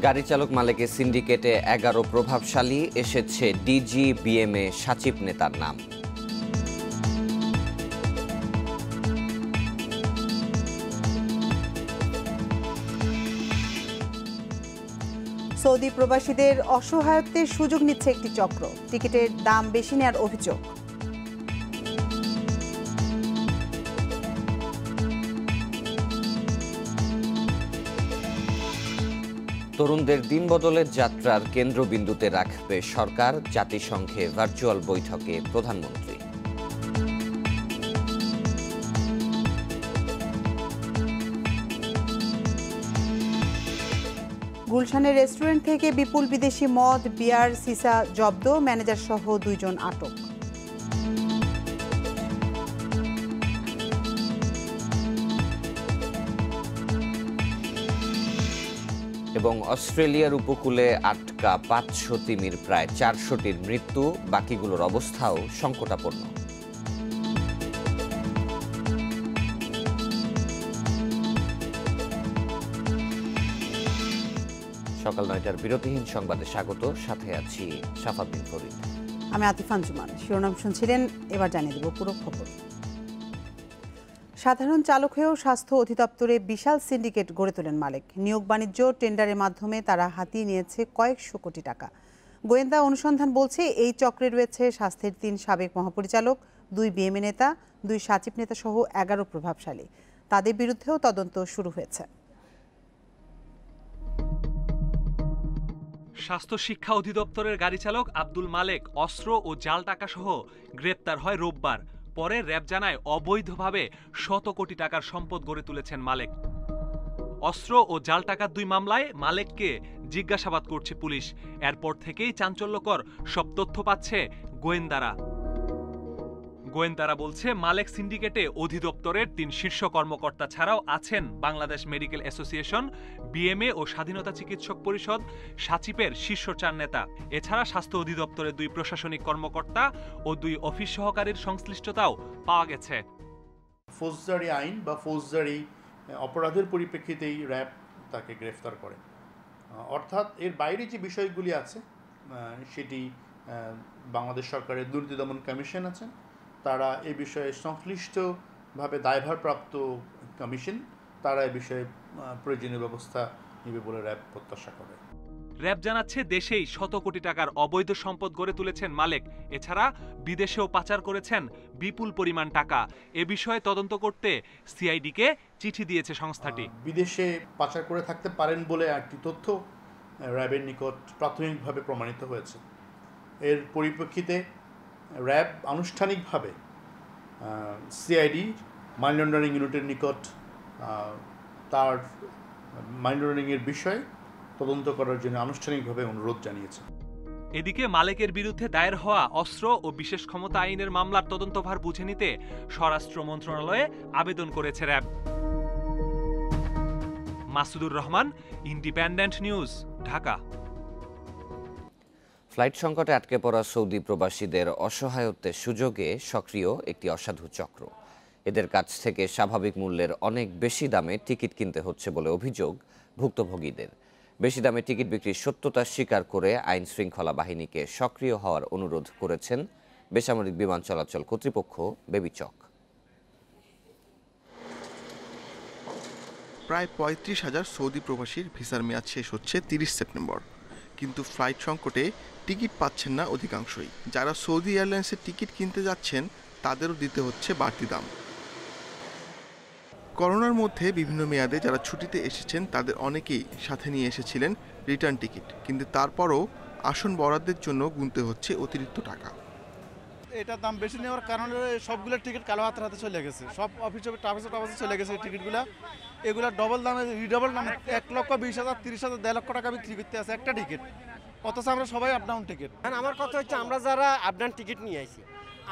গাড়ি চালক মালেকের সিন্ডিকেটে 11 প্রভাবশালী, এসেছে ডিজি বিএমএ সাচিব নেতার নাম। সৌদি প্রবাসীদের অসহায়ত্বের সুযোগ নিচ্ছে একটি চক্র, টিকিটের দাম বেশি নেওয়ার অভিযোগ। তরুণদের দিন বদলের যাত্রার কেন্দ্রবিন্দুতে রাখবে সরকার, জাতিসংঘে ভার্চুয়াল বৈঠকে প্রধানমন্ত্রী। গুলশানের রেস্টুরেন্ট থেকে বিপুল বিদেশি মদ, বিয়ার, সিসা জব্দ, ম্যানেজার সহ 2 জন আটক। এবং অস্ট্রেলিয়ার উপকূলে আটকা 500 তিমির প্রায় 400টির মৃত্যু, বাকিগুলোর অবস্থাও সংকটাপন্ন। সকাল 9টার বিরতিহীন সংবাদে স্বাগত, সাথে আছি শাফাদ্দিন ফরিদ। আমি আতিফা আঞ্জুমান। শিরোনাম শুনছিলেন, এবার জানিয়ে দেব পুরো খবর। সাধারণ চালক হয়েও স্বাস্থ্য অধিদপ্তরে বিশাল সিন্ডিকেট গড়ে তোলেন মালেক। নিয়োগ বাণিজ্য টেন্ডারের মাধ্যমে তারা হাতিয়ে নিয়েছে কয়েকশো কোটি টাকা। গোয়েন্দা অনুসন্ধান বলছে এই চক্রে রয়েছে স্বাস্থ্যের 3 সাবেক মহাপরিচালক, 2 বিএমএ নেতা, 2 সাচিব নেতা সহ 11 প্রভাবশালী। তাদের বিরুদ্ধেও তদন্ত শুরু হয়েছে। স্বাস্থ্য শিক্ষা অধিদপ্তরের গাড়ি চালক আব্দুল মালেক অস্ত্র ও জাল টাকা সহ গ্রেপ্তার হয় রোববার। পরে র্যাব জানায় অবৈধভাবে শত কোটি টাকার সম্পদ গড়ে তুলেছেন মালেক। অস্ত্র ও জাল টাকার 2 মামলায় মালেককে জিজ্ঞাসাবাদ করছে পুলিশ। এরপর থেকেই চাঞ্চল্যকর সব তথ্য পাচ্ছে গোয়েন্দারা। বলছে মালেক সিন্ডিকেটে অধিদপ্তরের 3 শীর্ষ কর্মকর্তা ছাড়াও আছেন বাংলাদেশ মেডিকেল অ্যাসোসিয়েশন, বিএমএ ও স্বাধীনতা চিকিৎসক পরিষদ, সাচিপের শীর্ষ 4 নেতা। এছাড়া স্বাস্থ্য অধিদপ্তরের 2 প্রশাসনিক কর্মকর্তা ও 2 অফিস সহকারীর সংশ্লিষ্টতাও পাওয়া গেছে। ফৌজদারি আইন বা ফৌজদারি অপরাধের পরিপ্রেক্ষিতেই র্যাব তাকে গ্রেফতার করে। অর্থাৎ এর বাইরে যে বিষয়গুলি আছে সেটি বাংলাদেশ সরকারের দুর্নীতি দমন কমিশন আছে, তারা এ বিষয়ে সংশ্লিষ্টভাবে দায়ভারপ্রাপ্ত কমিশন, তারা এ বিষয়ে প্রয়োজনীয় ব্যবস্থা নেবে বলে র্যাব প্রত্যাশা করে। র্যাব জানাচ্ছে দেশেই শত কোটি টাকার অবৈধ সম্পদ গড়ে তুলেছেন মালেক। এছাড়া বিদেশেও পাচার করেছেন বিপুল পরিমাণ টাকা। এ বিষয়ে তদন্ত করতে সিআইডিকে চিঠি দিয়েছে সংস্থাটি। বিদেশে পাচার করে থাকতে পারেন বলে একটি তথ্য র্যাবের নিকট প্রাথমিকভাবে প্রমাণিত হয়েছে। এর পরিপ্রেক্ষিতে র্যাব আনুষ্ঠানিকভাবে সিআইডি মানি লন্ডারিং ইউনিটের নিকট তার মানি লন্ডারিংয়ের বিষয়ে তদন্ত করার জন্য আনুষ্ঠানিকভাবে অনুরোধ জানিয়েছে। এদিকে মালেকের বিরুদ্ধে দায়ের হওয়া অস্ত্র ও বিশেষ ক্ষমতা আইনের মামলার তদন্তভার বুঝে নিতে স্বরাষ্ট্র মন্ত্রণালয়ে আবেদন করেছে RAB. Masudur Rahman, independent news, Dhaka. Flight সংকটে আটকে পড়া সৌদি প্রবাসীদের অসহায়ত্বের সুযোগে সক্রিয় একটি অসাধু চক্র। এদের কাছ থেকে স্বাভাবিক মূল্যের অনেক বেশি দামে টিকিট কিনতে হচ্ছে বলে অভিযোগ ভুক্তভোগীদের। বেশি দামে টিকিট বিক্রির সত্যতা স্বীকার করে আইন শৃঙ্খলা বাহিনীকে সক্রিয় হওয়ার অনুরোধ করেছেন বেসামরিক বিমান চলাচল কর্তৃপক্ষ বেবিচক। প্রায় 35,000 সৌদি প্রবাসীর ভিসার মেয়াদ শেষ হচ্ছে 30 সেপ্টেম্বর, কিন্তু ফ্লাইট সংকটে টিকিট পাচ্ছেন না অধিকাংশই। যারা সৌদি এয়ারলাইন্সের টিকিট কিনতে যাচ্ছেন তাদেরও দিতে হচ্ছে বাড়তি দাম। করোনার মধ্যে বিভিন্ন মেয়াদে যারা ছুটিতে এসেছেন তাদের অনেকেই সাথে নিয়ে এসেছিলেন রিটার্ন টিকিট, কিন্তু তারপরও আসন বরাদ্দের জন্য গুনতে হচ্ছে অতিরিক্ত টাকা। এটার দাম বেশি নেওয়ার কারণে সবগুলো টিকিট কালো হাতের হাতে চলে গেছে, সব অফিসে টাফিসে চলে গেছে এই টিকিটগুলো। এগুলো ডবল দামে রিডবল দামে 1,20,000, 30,000, 1.5 লক্ষ টাকা বিক্রি করতে আছে একটা টিকিট, অথচ আমরা সবাই আপ ডাউন টিকিট। আমার কথা হচ্ছে আমরা যারা আপ ডাউন টিকিট নিয়ে আইছি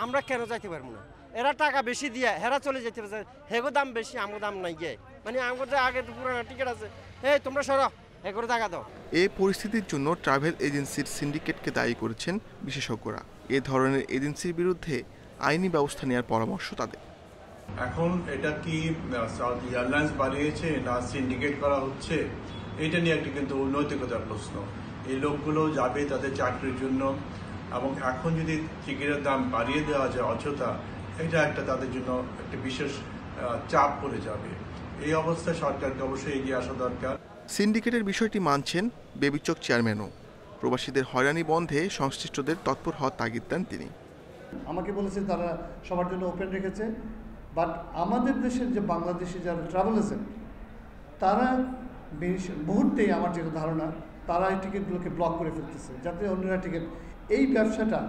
আমরা কেন যাইতে পারবো না? এরা টাকা বেশি দিয়ে হেরা চলে যেতে পারছে, হেগো দাম বেশি আমগো দাম নাই গিয়ে, মানে আমাদের যে আগে পুরানো টিকিট আছে, এই তোমরা সরো হেগোরে টাকা দাও। এই পরিস্থিতির জন্য ট্রাভেল এজেন্সির সিন্ডিকেটকে দায়ী করেছেন বিশেষজ্ঞরা। এ ধরনের এজেন্সির বিরুদ্ধে আইনি ব্যবস্থা নেওয়ার পরামর্শ তাদের। এখন এটা কি সাউদি এয়ারলাইন্স বাড়িয়েছে না সিন্ডিকেট করা হচ্ছে এইটা নিয়ে একটি কিন্তু নৈতিকতার প্রশ্ন। এই লোকগুলো যাবে তাদের চাকরির জন্য, এবং এখন যদি টিকিটের দাম বাড়িয়ে দেওয়া যায় অযথা, এটা একটা তাদের জন্য একটা বিশেষ চাপ পড়ে যাবে। এই অবস্থায় সরকারকে অবশ্যই এগিয়ে আসা দরকার। সিন্ডিকেটের বিষয়টি মানছেন বেবিচক চেয়ারম্যানও। প্রবাসীদের হয়রানি বন্ধে সংশ্লিষ্টদের তৎপর হওয়ার তাগিদ দেন তিনি। আমাকে বলেছে তারা সবার জন্য ওপেন রেখেছে, বাট আমাদের দেশের যে বাংলাদেশি যারা ট্রাভেল এজেন্ট তারা মুহূর্তেই, আমার যেটা ধারণা, তারা এই টিকিটগুলোকে ব্লক করে ফেলতেছে যাতে অন্যরা টিকিট, এই ব্যবসাটা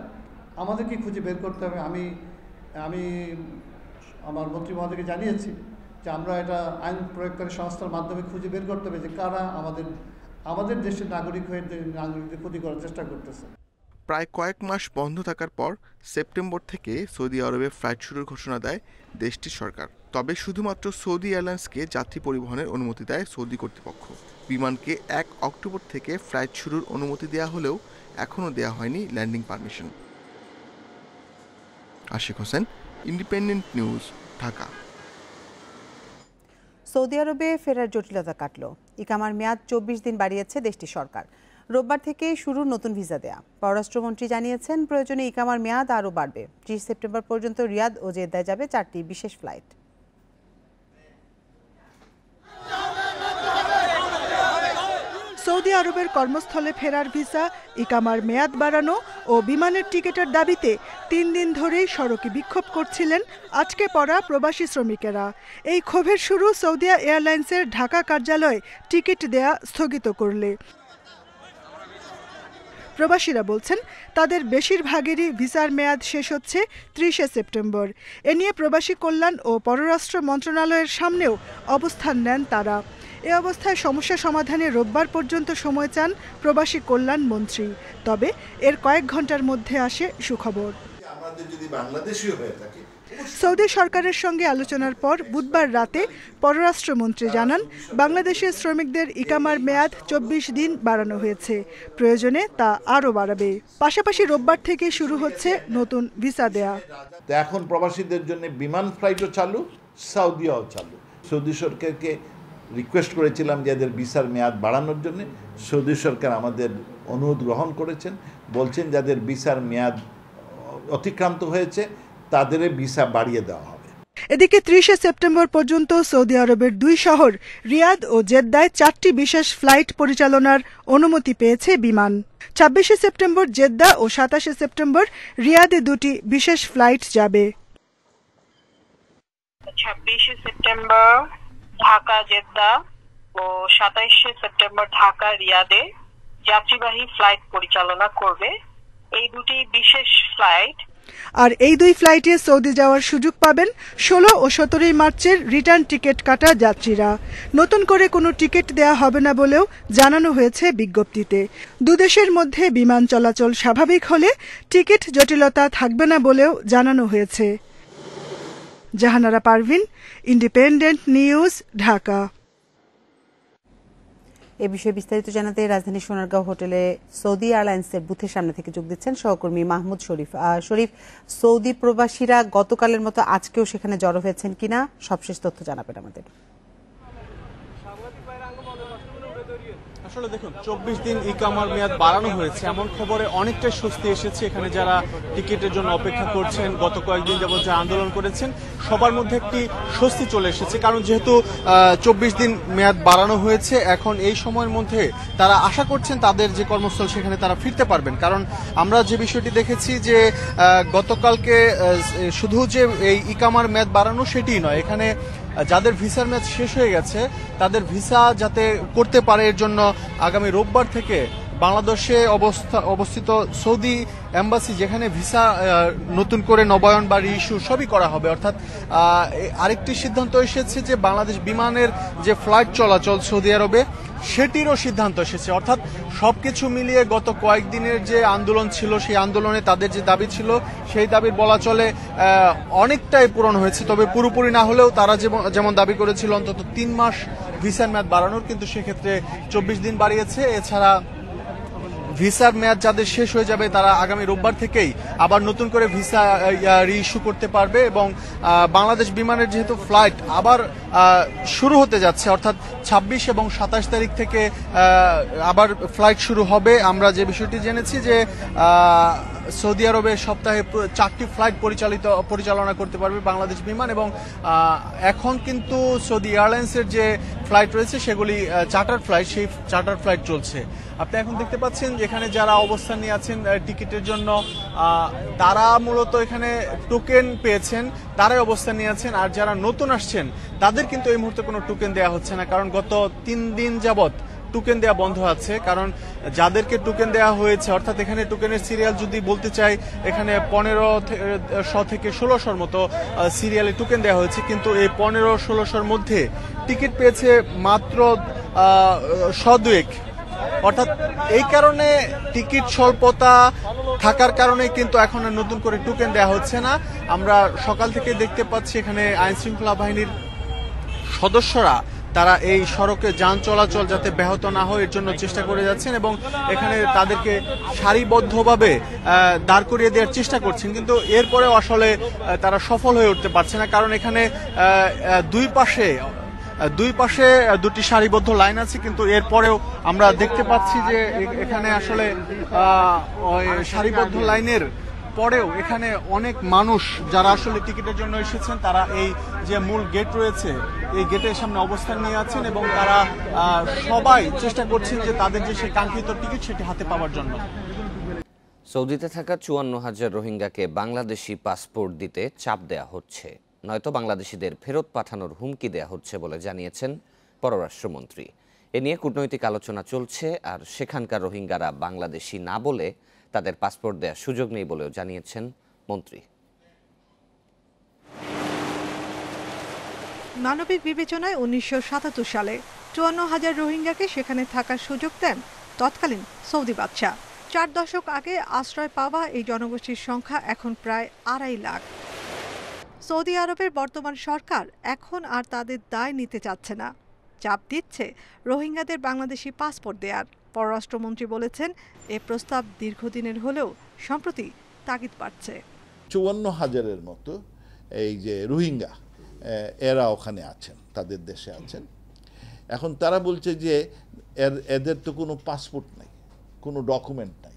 আমাদেরকে খুঁজে বের করতে হবে। আমি আমার মন্ত্রী মহোদয়কে জানিয়েছি যে আমরা এটা আইন প্রয়োগকারী সংস্থার মাধ্যমে খুঁজে বের করতে হবে যে কারা আমাদের দেশের নাগরিক হয়ে নাগরিকদের ক্ষতি করার চেষ্টা করতেছে। প্রায় কয়েক মাস বন্ধ থাকার পর সেপ্টেম্বর থেকে সৌদি আরবে ফ্লাইট শুরুর ঘোষণা দেয় দেশটির সরকার। তবে শুধুমাত্র সৌদি এয়ারলাইন্সকে যাত্রী পরিবহনের অনুমতি দেয় সৌদি কর্তৃপক্ষ। বিমানকে 1 অক্টোবর থেকে ফ্লাইট শুরুর অনুমতি দেওয়া হলেও এখনও দেওয়া হয়নি landing permission. Ashiq Hossain, independent news, Dhaka. Saudi আরবে ফেরার জটিলতা কাটল। ইকামার মেয়াদ 24 দিন বাড়িয়েছে দেশটির সরকার। রোববার থেকে শুরু নতুন ভিসা দেয়া। পররাষ্ট্রমন্ত্রী জানিয়েছেন প্রয়োজনে ইকামার মেয়াদ আরও বাড়বে। 30 সেপ্টেম্বর পর্যন্ত রিয়াদ ও জেদ্দায় যাবে 4টি বিশেষ ফ্লাইট। সৌদি আরবের কর্মস্থলে ফেরার ভিসা, ইকামার মেয়াদ বাড়ানো ও বিমানের টিকিটের দাবিতে 3 দিন ধরেই সড়কে বিক্ষোভ করছিলেন আটকে পড়া প্রবাসী শ্রমিকেরা। এই ক্ষোভের শুরু সৌদিয়া এয়ারলাইন্সের ঢাকা কার্যালয়ে টিকিট দেয়া স্থগিত করলে। প্রবাসীরা বলছেন তাদের বেশিরভাগেরই ভিসার মেয়াদ শেষ হচ্ছে 30 সেপ্টেম্বর। এ নিয়ে প্রবাসী কল্যাণ ও পররাষ্ট্র মন্ত্রণালয়ের সামনেও অবস্থান নেন তারা। এ অবস্থায় সমস্যা সমাধানে রোববার পর্যন্ত সময় চান প্রবাসী কল্যাণ মন্ত্রী। তবে এর কয়েক ঘন্টার মধ্যে আসে সুখবর। সৌদি সরকারের সঙ্গে আলোচনার পর বুধবার রাতে পররাষ্ট্রমন্ত্রী জানান বাংলাদেশের শ্রমিকদের ইকামার মেয়াদ 24 দিন বাড়ানো হয়েছে, প্রয়োজনে তা আরও বাড়াবে। পাশাপাশি রোববার থেকে শুরু হচ্ছে নতুন ভিসা দেয়া। এখন প্রবাসীদের জন্য বিমান ফ্লাইটও চালু, সৌদিয়াও চালু। সৌদি সরকারকে রিকোয়েস্ট করেছিলাম যে এদের ভিসার মেয়াদ বাড়ানোর জন্য। সৌদি সরকার আমাদের অনুরোধ গ্রহণ করেছেন, বলছেন যাদের ভিসার মেয়াদ অতিক্রান্ত হয়েছে তাদের ভিসা বাড়িয়ে দেওয়া হবে। এদিকে 30 সেপ্টেম্বর পর্যন্ত সৌদি আরবের 2 শহর রিয়াদ ও জেদ্দায় 4টি বিশেষ ফ্লাইট পরিচালনার অনুমতি পেয়েছে বিমান। 26 সেপ্টেম্বর জেদ্দা ও 27 সেপ্টেম্বর রিয়াদে 2টি বিশেষ ফ্লাইট যাবে। 26 সেপ্টেম্বর ঢাকা জেদ্দা ও 27 সেপ্টেম্বর ঢাকা রিয়াদে যাত্রীবাহী ফ্লাইট পরিচালনা করবে। এই 2টি বিশেষ ফ্লাইট। আর এই 2 ফ্লাইটে সৌদি যাওয়ার সুযোগ পাবেন 16 ও 17 মার্চের রিটার্ন টিকিট কাটা যাত্রীরা। নতুন করে কোনো টিকিট দেয়া হবে না বলেও জানানো হয়েছে বিজ্ঞপ্তিতে। দুদেশের মধ্যে বিমান চলাচল স্বাভাবিক হলে টিকিট জটিলতা থাকবে না বলেও জানানো হয়েছে। Jahanara Parvin, independent news, Dhaka. এ বিষয়ে বিস্তারিত জানাতে রাজধানী সোনারগাঁও হোটেলে সৌদি এয়ারলাইন্সের বুথের সামনে থেকে যোগ দিচ্ছেন সহকর্মী মাহমুদ শরীফ। শরীফ, সৌদি প্রবাসীরা গতকালের মতো আজকেও সেখানে জড়ো হয়েছেন কিনা সবশেষ তথ্য জানাবেন আমাদের। আসলে দেখুন, 24 দিন ইকামার মেয়াদ বাড়ানো হয়েছে এমন খবরে অনেকটাই স্বস্তি এসেছে। এখানে যারা টিকিটের জন্য অপেক্ষা করছেন, গত কয়েকদিন যাবত যারা আন্দোলন করেছেন, সবার মধ্যে একটি স্বস্তি চলে এসেছে। কারণ যেহেতু 24 দিন মেয়াদ বাড়ানো হয়েছে, এখন এই সময়ের মধ্যে তারা আশা করছেন তাদের যে কর্মস্থল সেখানে তারা ফিরতে পারবেন। কারণ আমরা যে বিষয়টি দেখেছি যে গতকালকে শুধু যে এই ইকামার মেয়াদ বাড়ানো সেটিই নয়, এখানে যাদের ভিসার মেয়াদ শেষ হয়ে গেছে তাদের ভিসা যাতে করতে পারে এর জন্য আগামী রোববার থেকে বাংলাদেশে অবস্থিত সৌদি এম্বাসি, যেখানে ভিসা নতুন করে নবায়ন বা রিইস্যু সবই করা হবে। অর্থাৎ আরেকটি সিদ্ধান্ত এসেছে যে বাংলাদেশ বিমানের যে ফ্লাইট চলাচল সৌদি আরবে সেটিরও সিদ্ধান্ত এসেছে। অর্থাৎ সবকিছু মিলিয়ে গত কয়েকদিনের যে আন্দোলন ছিল, সেই আন্দোলনে তাদের যে দাবি ছিল সেই দাবির বলা চলে অনেকটাই পূরণ হয়েছে। তবে পুরোপুরি না হলেও তারা যেমন দাবি করেছিল অন্তত 3 মাস ভিসার মেয়াদ বাড়ানোর, কিন্তু সেক্ষেত্রে 24 দিন বাড়িয়েছে। এছাড়া ভিসার মেয়াদ যাদের শেষ হয়ে যাবে তারা আগামী রোববার থেকেই আবার নতুন করে ভিসা রিইস্যু করতে পারবে এবং বাংলাদেশ বিমানের যেহেতু ফ্লাইট আবার শুরু হতে যাচ্ছে, অর্থাৎ 26 এবং 27 তারিখ থেকে আবার ফ্লাইট শুরু হবে। আমরা যে বিষয়টি জেনেছি যে সৌদি আরবে সপ্তাহে 4টি ফ্লাইট পরিচালনা করতে পারবে বাংলাদেশ বিমান এবং এখন কিন্তু সৌদি এয়ারলাইন্সের যে ফ্লাইট রয়েছে সেগুলি চার্টার ফ্লাইট, সেই চার্টার ফ্লাইট চলছে। আপনি এখন দেখতে পাচ্ছেন যেখানে যারা অবস্থান নিয়ে আছেন টিকিটের জন্য তারা মূলত এখানে টোকেন পেয়েছেন, তারাই অবস্থান নিয়ে আছেন। আর যারা নতুন আসছেন তাদের কিন্তু এই মুহূর্তে কোনো টোকেন দেওয়া হচ্ছে না, কারণ গত 3 দিন যাবত টোকেন দেওয়া বন্ধ আছে। কারণ যাদেরকে টোকেন দেওয়া হয়েছে, অর্থাৎ এখানে টোকেনের সিরিয়াল যদি বলতে চাই এখানে 1500 থেকে 1600 মতো সিরিয়ালে টোকেন দেওয়া হয়েছে, কিন্তু এই 1500-1600-র মধ্যে টিকিট পেয়েছে মাত্র 100-2। অর্থাৎ এই কারণে টিকিট স্বল্পতা থাকার কারণে কিন্তু এখন নতুন করে টোকেন দেওয়া হচ্ছে না। আমরা সকাল থেকে দেখতে পাচ্ছি এখানে আইন শৃঙ্খলা বাহিনীর সদস্যরা তারা এই সড়কে যান চলাচল যাতে ব্যাহত না হয় এর জন্য চেষ্টা করে যাচ্ছেন এবং এখানে তাদেরকে সারিবদ্ধভাবে দাঁড় করিয়ে দেওয়ার চেষ্টা করছেন, কিন্তু এরপরেও আসলে তারা সফল হয়ে উঠতে পারছে না। কারণ এখানে দুই পাশে দুটি সারিবদ্ধ লাইন আছে, কিন্তু এরপরেও আমরা দেখতে পাচ্ছি যে এখানে আসলে সারিবদ্ধ লাইনের পরেও এখানে অনেক মানুষ যারা আসলে টিকিটের জন্য এসেছেন তারা এই যে মূল গেট রয়েছে এই গেটের সামনে অবস্থান নিয়ে আছেন এবং তারা সবাই চেষ্টা করছেন যে তাদের যে সেই কাঙ্ক্ষিত টিকিট সেটি হাতে পাওয়ার জন্য। সৌদিতে থাকা 54,000 রোহিঙ্গাকে বাংলাদেশি পাসপোর্ট দিতে চাপ দেয়া হচ্ছে, নয়তো বাংলাদেশিদের ফেরত পাঠানোর হুমকি দেয়া হচ্ছে বলে জানিয়েছেন পররাষ্ট্রমন্ত্রী। এ নিয়ে কূটনৈতিক আলোচনা চলছে, আর সেখানকার রোহিঙ্গারা বাংলাদেশি না বলে তাদের পাসপোর্ট দেওয়ার সুযোগ নেই বলেও জানিয়েছেন মন্ত্রী। মানবিক বিবেচনায় 1977 সালে 54,000 রোহিঙ্গাকে সেখানে থাকার সুযোগ দেন তৎকালীন সৌদি বাদশা। 4 দশক আগে আশ্রয় পাওয়া এই জনগোষ্ঠীর সংখ্যা এখন প্রায় 2.5 লাখ। সৌদি আরবের বর্তমান সরকার এখন আর তাদের দায় নিতে চাচ্ছে না, চাপ দিচ্ছে রোহিঙ্গাদের বাংলাদেশি পাসপোর্ট দেওয়ার। পররাষ্ট্রমন্ত্রী বলেছেন এ প্রস্তাব দীর্ঘদিনের হলেও সম্প্রতি তাগিদ পাচ্ছে। 54,000-এর মতো এই যে রোহিঙ্গা এরা ওখানে আছেন, তাদের দেশে আছেন। এখন তারা বলছে যে এদের তো কোনো পাসপোর্ট নাই, কোনো ডকুমেন্ট নাই,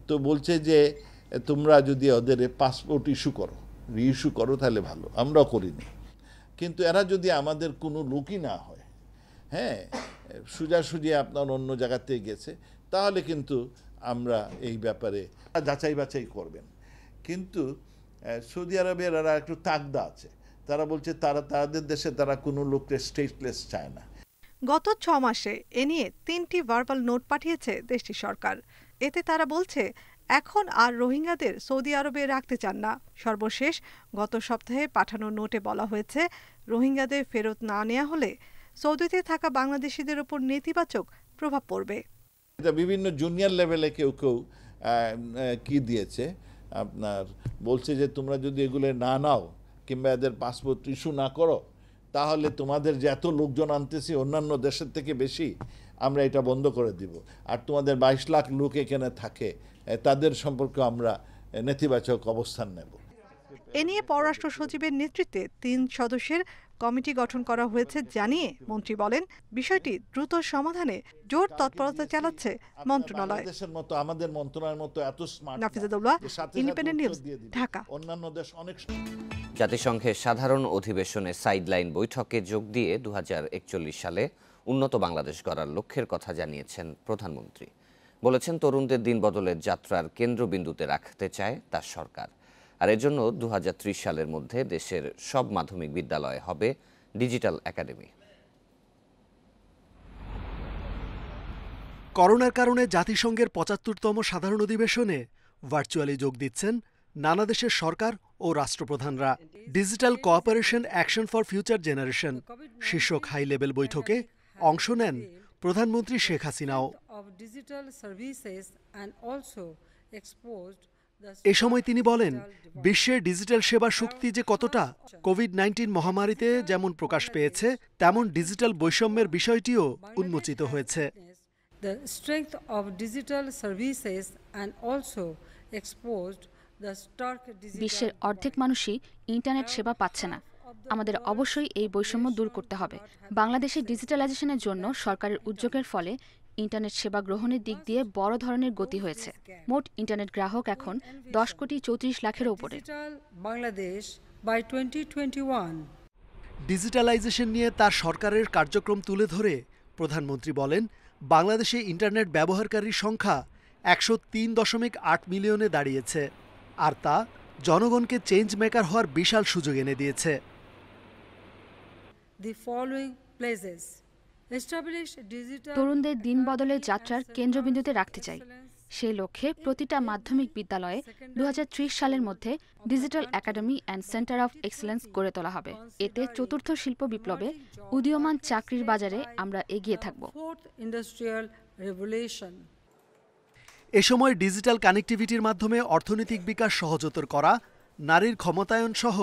তো বলছে যে তোমরা যদি ওদের পাসপোর্ট রিইস্যু করো তাহলে ভালো। আমরাও করিনি, কিন্তু এরা যদি আমাদের কোনো লোকই না হয়, হ্যাঁ সোজাসুজি আপনার অন্য জায়গাতে গেছে, তাহলে কিন্তু আমরা এই ব্যাপারে যাচাই বাছাই করবেন। কিন্তু সৌদি আরবের এরা একটু তাগদা আছে, তারা বলছে তাদের দেশে তারা কোনো লোককে স্টেটলেস চায় না। গত 6 মাসে এ নিয়ে 3টি ভার্বাল নোট পাঠিয়েছে দেশটির সরকার। এতে তারা বলছে এখন আর রোহিঙ্গাদের সৌদি আরবে রাখতে চান না। সর্বশেষ গত সপ্তাহে পাঠানো নোটে বলা হয়েছে রোহিঙ্গাদের ফেরত না নেওয়া হলে সৌদিতে থাকা বাংলাদেশিদের উপর নেতিবাচক প্রভাব পড়বে। এটা বিভিন্ন জুনিয়র লেভেলে কেউ কি দিয়েছে, আপনার বলছে যে তোমরা যদি এগুলো না নাও কিংবা এদের পাসপোর্ট ইস্যু না করো, তাহলে তোমাদের যে এত লোকজন আনতেছি অন্যান্য দেশের থেকে বেশি, আমরা এটা বন্ধ করে দিব। আর তোমাদের 22 লাখ লোক এখানে থাকে, তাদের সম্পর্কে আমরা নেতিবাচক অবস্থান নেব। এ নিয়ে পররাষ্ট্র সচিবের নেতৃত্বে 3 সদস্যের কমিটি গঠন করা হয়েছে জানিয়ে মন্ত্রী বলেন বিষয়টি দ্রুত সমাধানে জোর তৎপরতা চালাচ্ছে মন্ত্রণালয়। দেশের মতো আমাদের মন্ত্রণালয়ের মতো এত স্মার্ট নাফিজাতুল্লাহ, ইন্ডিপেন্ডেন্ট নিউজ, ঢাকা। অন্যান্য দেশ অনেক। জাতিসংঘের সাধারণ অধিবেশনে সাইডলাইন বৈঠকে যোগ দিয়ে 2041 সালে উন্নত বাংলাদেশ গড়ার লক্ষ্যের কথা জানিয়েছেন প্রধানমন্ত্রী। বলেছেন তরুণদের দিন বদলের যাত্রার কেন্দ্রবিন্দুতে রাখতে চায় তার সরকার, আর এজন্য 2030 সালের মধ্যে দেশের সব মাধ্যমিক বিদ্যালয়ে হবে ডিজিটাল একাডেমি। করোনার কারণে জাতিসংঘের 75তম সাধারণ অধিবেশনে ভার্চুয়ালি যোগ দিচ্ছেন নানা দেশের সরকার ও রাষ্ট্রপ্রধানরা। Digital cooperation action for future generation শীর্ষক হাই লেভেল বৈঠকে অংশ নেন প্রধানমন্ত্রী শেখ হাসিনাও। এ সময় তিনি বলেন বিশ্বের ডিজিটাল সেবা শক্তি যে কতটা কোভিড-19 মহামারীতে যেমন প্রকাশ পেয়েছে, তেমন ডিজিটাল বৈষম্যের বিষয়টিও উন্মোচিত হয়েছে। the strength of digital services and also exposed the stark বিশ্বের অর্ধেক মানুষই ইন্টারনেট সেবা পাচ্ছে না। আমাদের অবশ্যই এই বৈষম্য দূর করতে হবে। বাংলাদেশের ডিজিটালাইজেশনের জন্য সরকারের উদ্যোগের ফলে ইন্টারনেট সেবা গ্রহণের দিক দিয়ে বড় ধরনের গতি হয়েছে। মোট ইন্টারনেট গ্রাহক এখন 10,34,00,000-এর উপরে। বাংলাদেশ by 2021 ডিজিটালাইজেশন নিয়ে তার সরকারের কার্যক্রম তুলে ধরে প্রধানমন্ত্রী বলেন, বাংলাদেশে ইন্টারনেট ব্যবহারকারীর সংখ্যা 103.8 মিলিয়নে দাঁড়িয়েছে, আর তা জনগণকে চেঞ্জ মেকার হওয়ার বিশাল সুযোগ এনে দিয়েছে। তরুণদের দিন বদলের যাত্রার কেন্দ্রবিন্দুতে রাখতে চাই। সেই লক্ষ্যে প্রতিটা মাধ্যমিক বিদ্যালয়ে 2030 সালের মধ্যে digital academy and centre of excellence গড়ে তোলা হবে। এতে চতুর্থ শিল্প বিপ্লবে উদীয়মান চাকরির বাজারে আমরা এগিয়ে থাকব। এ সময় ডিজিটাল কানেক্টিভিটির মাধ্যমে অর্থনৈতিক বিকাশ সহজতর করা, নারীর ক্ষমতায়ন সহ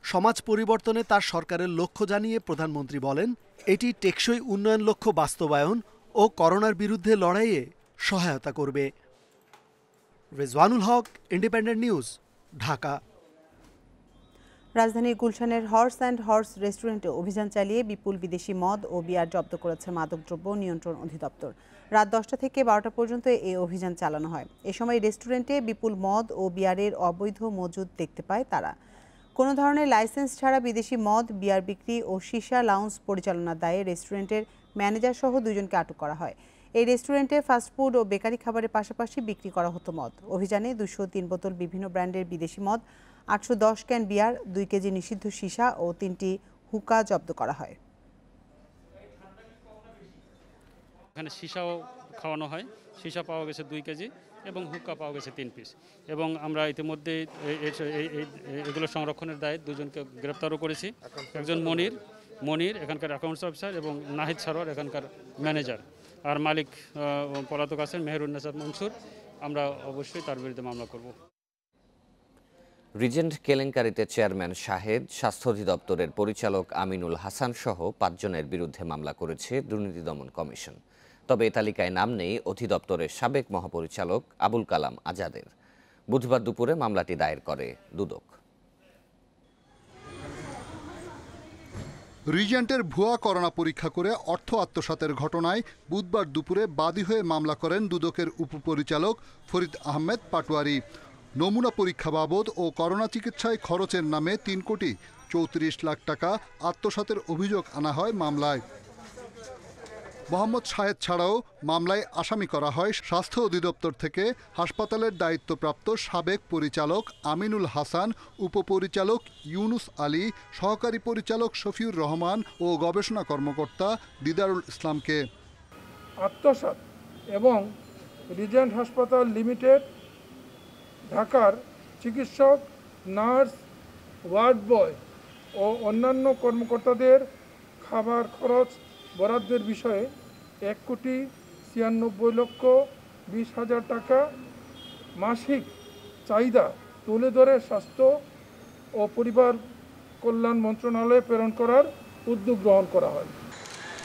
সমাজ পরিবর্তনে তার সরকারের লক্ষ্য জানিয়ে প্রধানমন্ত্রী বলেন, এটি টেকসই উন্নয়ন লক্ষ্য বাস্তবায়ন ও করোনার বিরুদ্ধে লড়াইয়ে সহায়তা করবে। রেজওয়ানুল হক, ইন্ডিপেন্ডেন্ট নিউজ, ঢাকা। রাজধানীর গুলশানের হর্স অ্যান্ড হর্স রেস্টুরেন্টে অভিযান চালিয়ে বিপুল বিদেশি মদ ও বিয়ার জব্দ করেছে মাদকদ্রব্য নিয়ন্ত্রণ অধিদপ্তর। রাত 10টা থেকে 12টা পর্যন্ত এই অভিযান চালানো হয়। এ সময় রেস্টুরেন্টে বিপুল মদ ও বিয়ারের অবৈধ মজুদ দেখতে পায় তারা। কোনো ধরনের লাইসেন্স ছাড়া বিদেশি মদ, বিয়ার বিক্রি ও সীসা লাউঞ্জ পরিচালনার দায়ে রেস্টুরেন্টের ম্যানেজার সহ 2 জনকে আটক করা হয়। এই রেস্টুরেন্টে ফাস্টফুড ও বেকারি খাবারের পাশাপাশি বিক্রি করা হতো মদ। অভিযানে 203 বোতল বিভিন্ন ব্র্যান্ডের বিদেশি মদ, 810 ক্যান বিয়ার, 2 কেজি নিষিদ্ধ সীসা ও 3টি হুকা জব্দ করা হয়। এখানে সীসাও খাওয়ানো হয়। সীসা পাওয়া গেছে 2 কেজি এবং হুক্কা পাওয়া গেছে 3 পিস। এবং আমরা ইতিমধ্যে এগুলো সংরক্ষণের দায়ে 2 জনকে গ্রেপ্তারও করেছি। একজন মনির এখানকার অ্যাকাউন্টস অফিসার এবং নাহিদ সারোয়ার এখানকার ম্যানেজার। আর মালিক পলাতক আছেন মেহেরুন্নেসা মনসুর। আমরা অবশ্যই তার বিরুদ্ধে মামলা করব। রিজেন্ট কেলেঙ্কারিতে চেয়ারম্যান শাহেদ, স্বাস্থ্য অধিদপ্তরের পরিচালক আমিনুল হাসান সহ 5 জনের বিরুদ্ধে মামলা করেছে দুর্নীতি দমন কমিশন। তবে এ তালিকায় নাম নেই অধিদপ্তরের সাবেক মহাপরিচালক আবুল কালাম আজাদের। বুধবার দুপুরে মামলাটি দায়ের করে দুদক। রিজেন্টের ভুয়া করোনা পরীক্ষা করে অর্থ আত্মসাতের ঘটনায় বুধবার দুপুরে বাদী হয়ে মামলা করেন দুদকের উপপরিচালক ফরিদ আহমেদ পাটোয়ারি। নমুনা পরীক্ষা বাবদ ও করোনা চিকিৎসায় খরচের নামে 3,34,00,000 টাকা আত্মসাতের অভিযোগ আনা হয় মামলায়। মোহাম্মদ শাহেদ ছাড়াও মামলায় আসামি করা হয় স্বাস্থ্য অধিদপ্তর থেকে হাসপাতালের দায়িত্বপ্রাপ্ত সাবেক পরিচালক আমিনুল হাসান, উপপরিচালক ইউনুস আলী, সহকারী পরিচালক শফিউর রহমান ও গবেষণা কর্মকর্তা দিদারুল ইসলামকে। আত্মসাৎ এবং রিজেন্ট হাসপাতাল লিমিটেড ঢাকার চিকিৎসক, নার্স, ওয়ার্ড বয় ও অন্যান্য কর্মকর্তাদের খাবার খরচ বরাদ্দের বিষয়ে 1,96,20,000 টাকা মাসিক চাহিদা তুলে ধরে স্বাস্থ্য ও পরিবার কল্যাণ মন্ত্রণালয়ে প্রেরণ করার উদ্যোগ গ্রহণ করা হয়।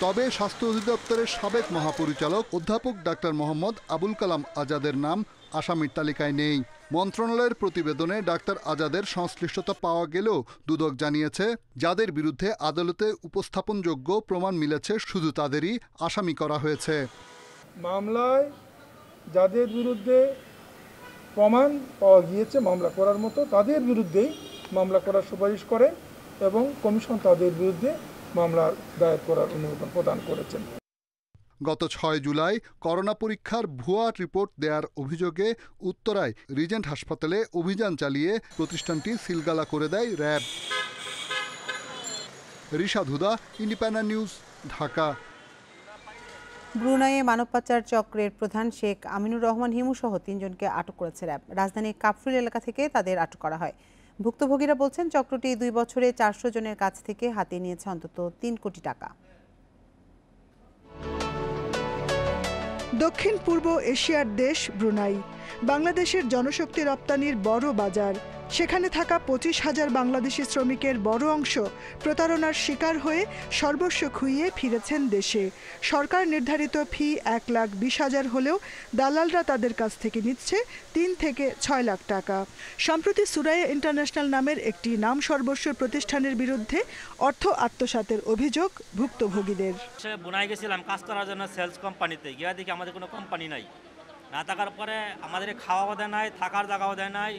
তবে স্বাস্থ্য অধিদপ্তরের সাবেক মহাপরিচালক অধ্যাপক ডাক্তার মোহাম্মদ আবুল কালাম আজাদের নাম আসামির তালিকায় নেই। মন্ত্রণালয়ের প্রতিবেদনে ডাক্তার আজাদের সংশ্লিষ্টতা পাওয়া গেলেও দুদক জানিয়েছে, যাদের বিরুদ্ধে আদালতে উপস্থাপনযোগ্য প্রমাণ মিলেছে শুধু তাদেরই আসামি করা হয়েছে। মামলায় যাদের বিরুদ্ধে প্রমাণ পাওয়া গিয়েছে মামলা করার মতো, তাদের বিরুদ্ধেই মামলা করার সুপারিশ করে এবং কমিশন তাদের বিরুদ্ধে মামলা দায়ের করার অনুমোদন প্রদান করেছেন। গত 6 জুলাই করোনা পরীক্ষার ভুয়া রিপোর্ট দেওয়ার অভিযোগে উত্তরায় রিজেন্ট হাসপাতালে অভিযান চালিয়ে প্রতিষ্ঠানটি সিলগালা করে দেয় র্যাব। রিশাদ হুদা, ইন্ডিপেন্ডেন্ট নিউজ, ঢাকা। ব্রুনাইয়ে মানব পাচার চক্রের প্রধান শেখ আমিনুর রহমান হিমু সহ 3 জনকে আটক করেছে র্যাব। রাজধানীর কাফরুল এলাকা থেকে তাদের আটক করা হয়। ভুক্তভোগীরা বলছেন, চক্রটি 2 বছরে 400 জনের কাছ থেকে হাতিয়ে নিয়েছে অন্তত 3 কোটি টাকা। দক্ষিণ পূর্ব এশিয়ার দেশ ব্রুনাই বাংলাদেশের জনশক্তি রপ্তানির বড় বাজার। সেখানে থাকা 25,000 বাংলাদেশি শ্রমিকের বড় অংশ প্রতারণার শিকার হয়ে সর্বস্ব খুইয়ে ফিরেছেন দেশে। সরকার নির্ধারিত ফি 1,20,000 হলেও দালালরা তাদের কাছ থেকে নিচ্ছে 3 থেকে 6 লাখ টাকা। সম্প্রতি সুরাইয়া ইন্টারন্যাশনাল নামের একটি নাম সর্বস্ব প্রতিষ্ঠানের বিরুদ্ধে অর্থ আত্মসাতের অভিযোগ ভুক্তভোগীদের। বুনাই গেছিলাম কাজ করার জন্য সেলস কোম্পানিতে, গিয়ে দেখি আমাদের কোনো কোম্পানি নাই, না থাকার পরে আমাদের খাওয়াও দেয় নাই, থাকার জায়গাও দেয় নাই,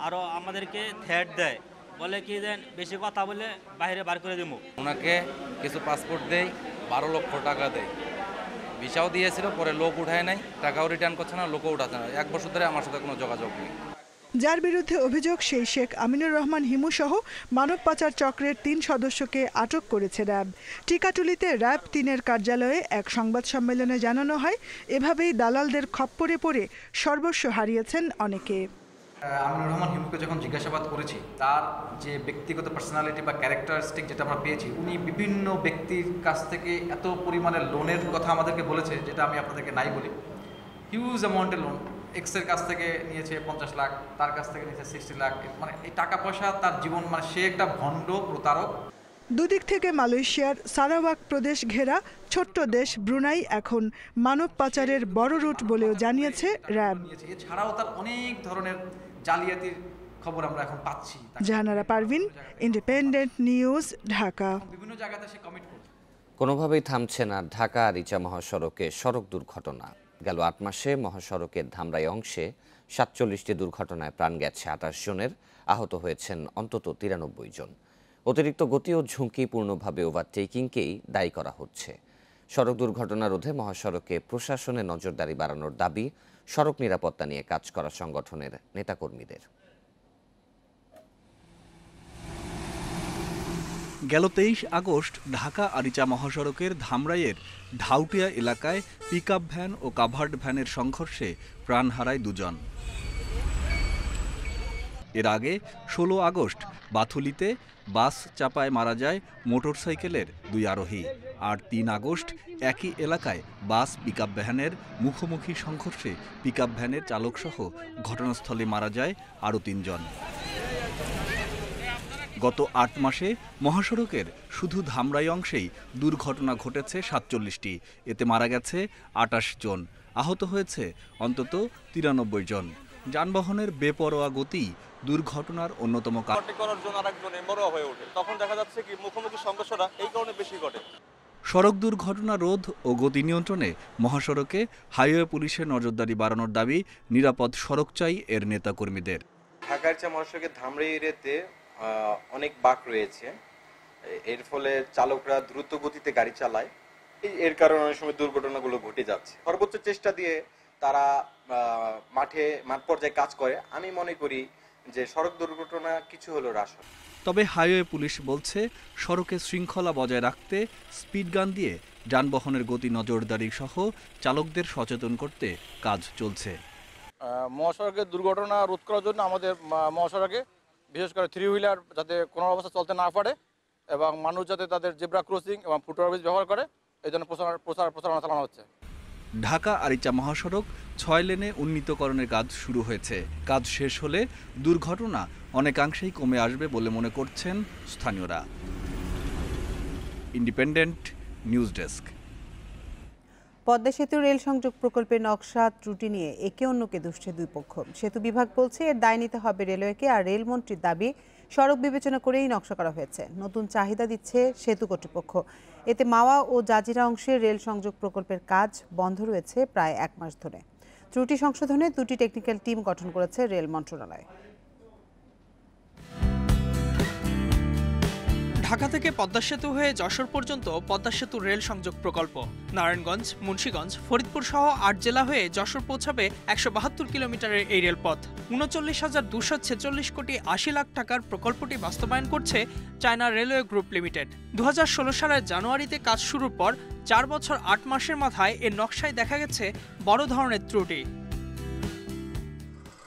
আরও আমাদেরকে থ্রেট দেয়, বলে কি দেন বেশি কথা বলে বাইরে বার করে দিব। ওনাকে কিছু পাসপোর্ট দেয়, 12 লক্ষ টাকা দেয়, ভিসাও দিয়েছিল, পরে লোক উঠায় নাই, টাকাও রিটার্ন করছে না, লোকও উঠাচ্ছে না। 1 বছর ধরে আমার সাথে কোনো যোগাযোগ নেই। যার বিরুদ্ধে অভিযোগ সেই শেখ আমিনুর রহমান হিমু সহ মানব পাচার চক্রের 3 সদস্যকে আটক করেছে র্যাব। টিকাটুলিতে র্যাব 3-এর কার্যালয়ে এক সংবাদ সম্মেলনে জানানো হয়, এভাবেই দালালদের খপ্পরে পড়ে সর্বস্ব হারিয়েছেন অনেকে। আমিনুর রহমান হিমুকে যখন জিজ্ঞাসাবাদ করেছি, তার যে ব্যক্তিগত পার্সোনালিটি বা ক্যারেক্টারিস্টিক যেটা আমরা পেয়েছি, উনি বিভিন্ন ব্যক্তির কাছ থেকে এত পরিমাণে লোনের কথা আমাদেরকে বলেছে, যেটা আমি আপনাদেরকে নাই বলি। হিউজ অ্যামাউন্টের লোন, এক্সের কাছ থেকে নিয়েছে 50 লাখ, তার কাছ থেকে নিয়েছে 60 লাখ, মানে এই টাকা পয়সা তার জীবন, মানে সে একটা ভণ্ড প্রতারক। দুদিক থেকে মালয়েশিয়ার সারাওয়াক প্রদেশ ঘেরা ছোট্ট দেশ ব্রুনাই এখন মানব পাচারের বড় রুট বলেও জানিয়েছে র্যাব। এছাড়াও তার অনেক ধরনের জালিয়াতির খবর আমরা এখন পাচ্ছি। Jahanara Parvin, independent news, Dhaka. বিভিন্ন জায়গাতে সে কমিট করছে। কোনোভাবেই থামছে না ঢাকা আরিচা মহাসড়কে সড়ক দুর্ঘটনা। গেল 8 মাসে মহাসড়কের ধামরাই অংশে 47টি দুর্ঘটনায় প্রাণ গেছে 28 জনের, আহত হয়েছেন অন্তত 93 জন। অতিরিক্ত গতি ও ঝুঁকিপূর্ণভাবে ওভারটেকিংকেই দায়ী করা হচ্ছে। সড়ক দুর্ঘটনা রোধে মহাসড়কে প্রশাসনের নজরদারি বাড়ানোর দাবি সড়ক নিরাপত্তা নিয়ে কাজ করা সংগঠনের নেতাকর্মীদের। গেল 23 আগস্ট ঢাকা আরিচা মহাসড়কের ধামরাইয়ের ঢাউটিয়া এলাকায় পিকআপ ভ্যান ও কাভার্ড ভ্যানের সংঘর্ষে প্রাণ হারায় 2 জন। এর আগে 16 আগস্ট বাথুলিতে বাস চাপায় মারা যায় মোটরসাইকেলের 2 আরোহী। আর 3 আগস্ট একই এলাকায় বাস পিকআপ ভ্যানের মুখোমুখি সংঘর্ষে পিকআপ ভ্যানের চালকসহ ঘটনাস্থলে মারা যায় আরও 3 জন। গত 8 মাসে মহাসড়কের শুধু ধামরাই অংশেই দুর্ঘটনা ঘটেছে 47টি, এতে মারা গেছে 28 জন, আহত হয়েছে অন্তত 93 জন। যানবাহনের বেপরোয়া গতি দুর্ঘটনার অন্যতম কারণ। করার জন্য আরেকজন এমবরোয়া হয়ে ওঠে, তখন দেখা যাচ্ছে কি মুখোমুখি সংঘর্ষটা এই কারণে বেশি ঘটে। সড়ক দুর্ঘটনা রোধ ও গতি নিয়ন্ত্রণে মহাসড়কে হাইওয়ে পুলিশের নজরদারি বাড়ানোর দাবি নিরাপদ সড়ক চাই এর নেতাকর্মীদের। ঢাকার মহাসড়কের ধামরাই এরিয়াতে অনেক বাঁক রয়েছে, এর ফলে চালকরা দ্রুত গতিতে গাড়ি চালায়, এর কারণে অনেক সময় দুর্ঘটনাগুলো ঘটে যাচ্ছে। সর্বোচ্চ চেষ্টা দিয়ে তারা মাঠ পর্যায়ে কাজ করে। আমি মনে করি যে সড়ক দুর্ঘটনা কিছু হলো হ্রাস। তবে হাইওয়ে পুলিশ বলছে সড়কে শৃঙ্খলা বজায় রাখতে স্পিড গান দিয়ে যানবাহনের গতি নজরদারি সহ চালকদের সচেতন করতে কাজ চলছে। মহাসড়কের দুর্ঘটনা রোধ করার জন্য আমাদের মহাসড়কে বিশেষ করে 3 হুইলার যাতে কোনো অবস্থা চলতে না পারে এবং মানুষ যাতে তাদের জেব্রা ক্রসিং এবং ফুট ওভারব্রিজ ব্যবহার করে, এই জন্য প্রচারণা চালানো হচ্ছে। ঢাকা আরিচা মহাসড়ক 6 লেনে উন্নীতকরণের কাজ শুরু হয়েছে। কাজ শেষ হলে দুর্ঘটনা অনেকাংশেই কমে আসবে বলে মনে করছেন স্থানীয়রা। Independent news desk. পদ্মা সেতু রেল সংযোগ প্রকল্পের নকশা ত্রুটি নিয়ে একে অন্যকে দুষছে 2 পক্ষ। সেতু বিভাগ বলছে এর দায় নিতে হবে রেলওয়েকে, আর রেলমন্ত্রীর দাবি সড়ক বিবেচনা করেই নকশা করা হয়েছে। নতুন চাহিদা দিচ্ছে সেতু কর্তৃপক্ষ। এতে মাওয়া ও জাজিরা অংশের রেল সংযোগ প্রকল্পের কাজ বন্ধ রয়েছে প্রায় 1 মাস ধরে। ত্রুটি সংশোধনে 2টি টেকনিক্যাল টিম গঠন করেছে রেল মন্ত্রণালয়। ঢাকা থেকে পদ্মা সেতু হয়ে যশোর পর্যন্ত পদ্মা সেতু রেল সংযোগ প্রকল্প। নারায়ণগঞ্জ, মুন্সিগঞ্জ, ফরিদপুর সহ 8 জেলা হয়ে যশোর পৌঁছাবে 172 কিলোমিটারের এই রেলপথ। 39,246 কোটি 80 লাখ টাকার প্রকল্পটি বাস্তবায়ন করছে চায়না রেলওয়ে গ্রুপ লিমিটেড। 2016 সালের জানুয়ারিতে কাজ শুরুর পর 4 বছর 8 মাসের মাথায় এর নকশায় দেখা গেছে বড় ধরনের ত্রুটি।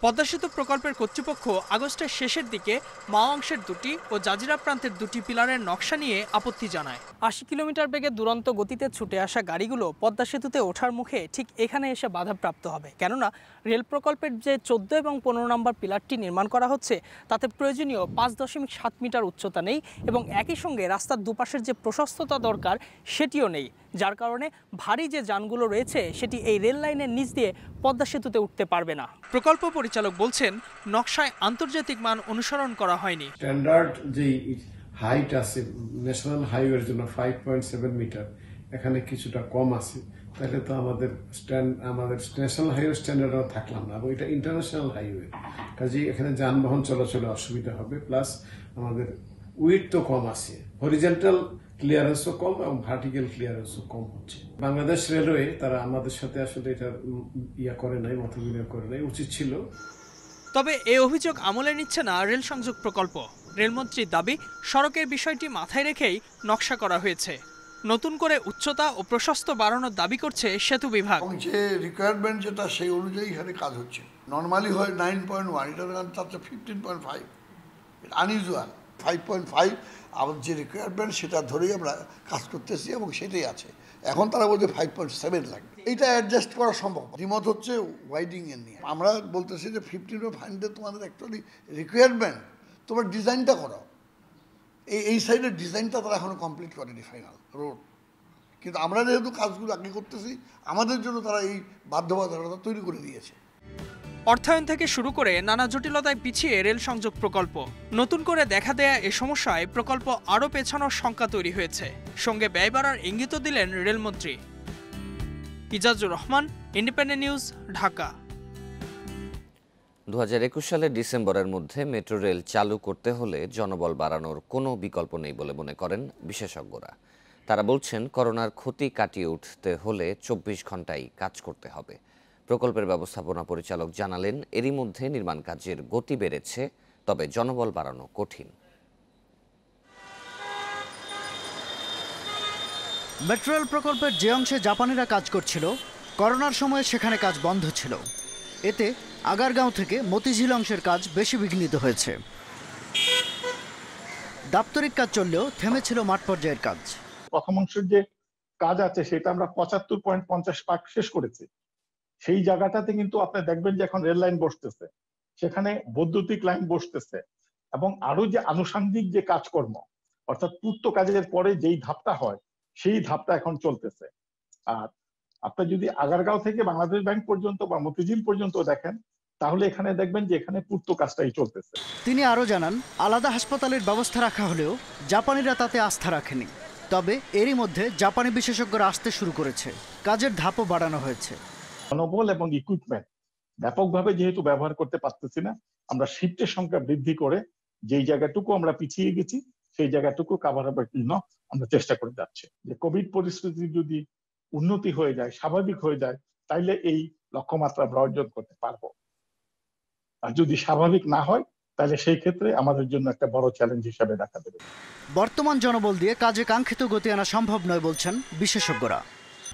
পদ্মা সেতু প্রকল্পের কর্তৃপক্ষ আগস্টের শেষের দিকে মাও অংশের দুটি ও জাজিরা প্রান্তের দুটি পিলারের নকশা নিয়ে আপত্তি জানায়। ৮০ কিলোমিটার বেগে দুরন্ত গতিতে ছুটে আসা গাড়িগুলো পদ্মা সেতুতে ওঠার মুখে ঠিক এখানে এসে বাধাপ্রাপ্ত হবে, কেননা রেল প্রকল্পের যে ১৪ এবং ১৫ নম্বর পিলারটি নির্মাণ করা হচ্ছে তাতে প্রয়োজনীয় ৫.৭ মিটার উচ্চতা নেই এবং একই সঙ্গে রাস্তার দুপাশের যে প্রশস্ততা দরকার সেটিও নেই, যার কারণে ভারী যে যানগুলো রয়েছে সেটি এই রেল লাইনের নিচ দিয়ে পদ্মা সেতুতে উঠতে পারবে না। প্রকল্প পরিচালক বলছেন, নকশায় আন্তর্জাতিক মান অনুসরণ করা হয়নি। স্ট্যান্ডার্ড যে হাইট আছে ন্যাশনাল হাইওয়ের জন্য 5.7 মিটার, এখানে কিছুটা কম আছে, তাহলে তো আমাদের ন্যাশনাল হাইওয়ে স্ট্যান্ডার্ডও থাকলাম না, এবং এটা ইন্টারন্যাশনাল হাইওয়ে, কাজে এখানে যানবাহন চলাচলে অসুবিধা হবে। প্লাস আমাদের উইড তো কম আছে, হরিজেন্টাল ক্লিয়ারেন্সও কম এবং ভার্টিক্যাল ক্লিয়ারেন্সও কম হচ্ছে। বাংলাদেশ রেলওয়ে তারা আমাদের সাথে আসলে এটা করে নাই, মতবিনিময় করে নাই, উচিত ছিল। তবে এই অভিযোগ আমলে নিচ্ছে না রেল সংযোগ প্রকল্প। রেলমন্ত্রীর দাবি, সড়কের বিষয়টি মাথায় রেখেই নকশা করা হয়েছে। নতুন করে উচ্চতা ও প্রশস্ত বাড়ানোর দাবি করছে সেতু বিভাগ। যে রিকোয়ারমেন্ট যেটা সেই অনুযায়ী এখানে কাজ হচ্ছে। নর্মালি হয় 9.1, এটা তাতে 15.5, আনইউজুয়াল 5.5। আমাদের যে রিকোয়ারমেন্ট সেটা ধরেই আমরা কাজ করতেছি এবং সেটাই আছে। এখন তারা বলছে 5.7 লাগবে, এইটা অ্যাডজাস্ট করা সম্ভব। দ্বিমত হচ্ছে ওয়াইডিং এর নিয়ে। আমরা বলতেছি যে 15.5 তোমাদের অ্যাকচুয়ালি রিকোয়ারমেন্ট, তোমরা ডিজাইনটা করো। এই সাইডের ডিজাইনটা তারা এখনো কমপ্লিট করেনি ফাইনাল রোড, কিন্তু আমরা যেহেতু কাজগুলো আগে করতেছি আমাদের জন্য তারা এই বাধ্যবাধকতা তৈরি করে দিয়েছে। অর্থায়ন থেকে শুরু করে নানা জটিলতায় পিছিয়ে রেল সংযোগ প্রকল্প। নতুন করে দেখা দেয়া এ সমস্যায় প্রকল্প আরও পেছানোর শঙ্কা তৈরি হয়েছে। সঙ্গে ব্যয় বাড়ার ইঙ্গিতও দিলেন রেলমন্ত্রী। Ijazur Rahman, independent news, Dhaka. 2021 সালের ডিসেম্বরের মধ্যে মেট্রো রেল চালু করতে হলে জনবল বাড়ানোর কোনো বিকল্প নেই বলে মনে করেন বিশেষজ্ঞরা। তারা বলছেন, করোনার ক্ষতি কাটিয়ে উঠতে হলে 24 ঘন্টাই কাজ করতে হবে। প্রকল্পের ব্যবস্থাপনা পরিচালক জানালেন, এরই মধ্যে নির্মাণ কাজের গতি বেড়েছে, তবে জনবল বাড়ানো কঠিন। মেট্রো রেল প্রকল্পের যে অংশে জাপানিরা কাজ করছিল, করোনার সময় সেখানে কাজ বন্ধ ছিল। এতে আগারগাঁও থেকে মতিঝিল অংশের কাজ বেশি বিঘ্নিত হয়েছে। দাপ্তরিক কাজ চললেও থেমেছিল মাঠ পর্যায়ের কাজ। প্রথম অংশের যে কাজ আছে সেটা আমরা 75.50 শেষ করেছি। সেই জায়গাটাতে কিন্তু আপনি দেখবেন যে এখন রেল লাইন বসতেছে, সেখানে বৈদ্যুতিক লাইন বসতেছে, এবং আরো যে আনুষঙ্গিক যে কাজকর্ম অর্থাৎ পূর্ত কাজের পরে যেই ধাপটা হয় সেই ধাপটা এখন চলতেছে। আর আপনি যদি আগারগাঁও থেকে বাংলাদেশ ব্যাংক পর্যন্ত বা মতিঝিল পর্যন্ত দেখেন, তাহলে এখানে দেখবেন যে এখানে পূর্ত কাজটাই চলতেছে। তিনি আরো জানান, আলাদা হাসপাতালের ব্যবস্থা রাখা হলেও জাপানিরা তাতে আস্থা রাখেনি। তবে এরই মধ্যে জাপানি বিশেষজ্ঞরা আসতে শুরু করেছে, কাজের ধাপও বাড়ানো হয়েছে। জনবল এবং ইকুইপমেন্ট ব্যাপকভাবে যেহেতু ব্যবহার করতে পারতেছি না, আমরা শিফটের সংখ্যা বৃদ্ধি করে যেই জায়গাটুকু আমরা পিছিয়ে গেছি সেই জায়গাটুকু কাভার আপের জন্য আমরা চেষ্টা করে যাচ্ছি। যে কোভিড পরিস্থিতি যদি উন্নতি হয়ে যায়, স্বাভাবিক হয়ে যায়, তাইলে এই লক্ষ্যমাত্রা আমরা অর্জন করতে পারবো। আর যদি স্বাভাবিক না হয় তাহলে সেই ক্ষেত্রে আমাদের জন্য একটা বড় চ্যালেঞ্জ হিসেবে দেখা দেবে। বর্তমান জনবল দিয়ে কাজে কাঙ্ক্ষিত গতি আনা সম্ভব নয় বলছেন বিশেষজ্ঞরা।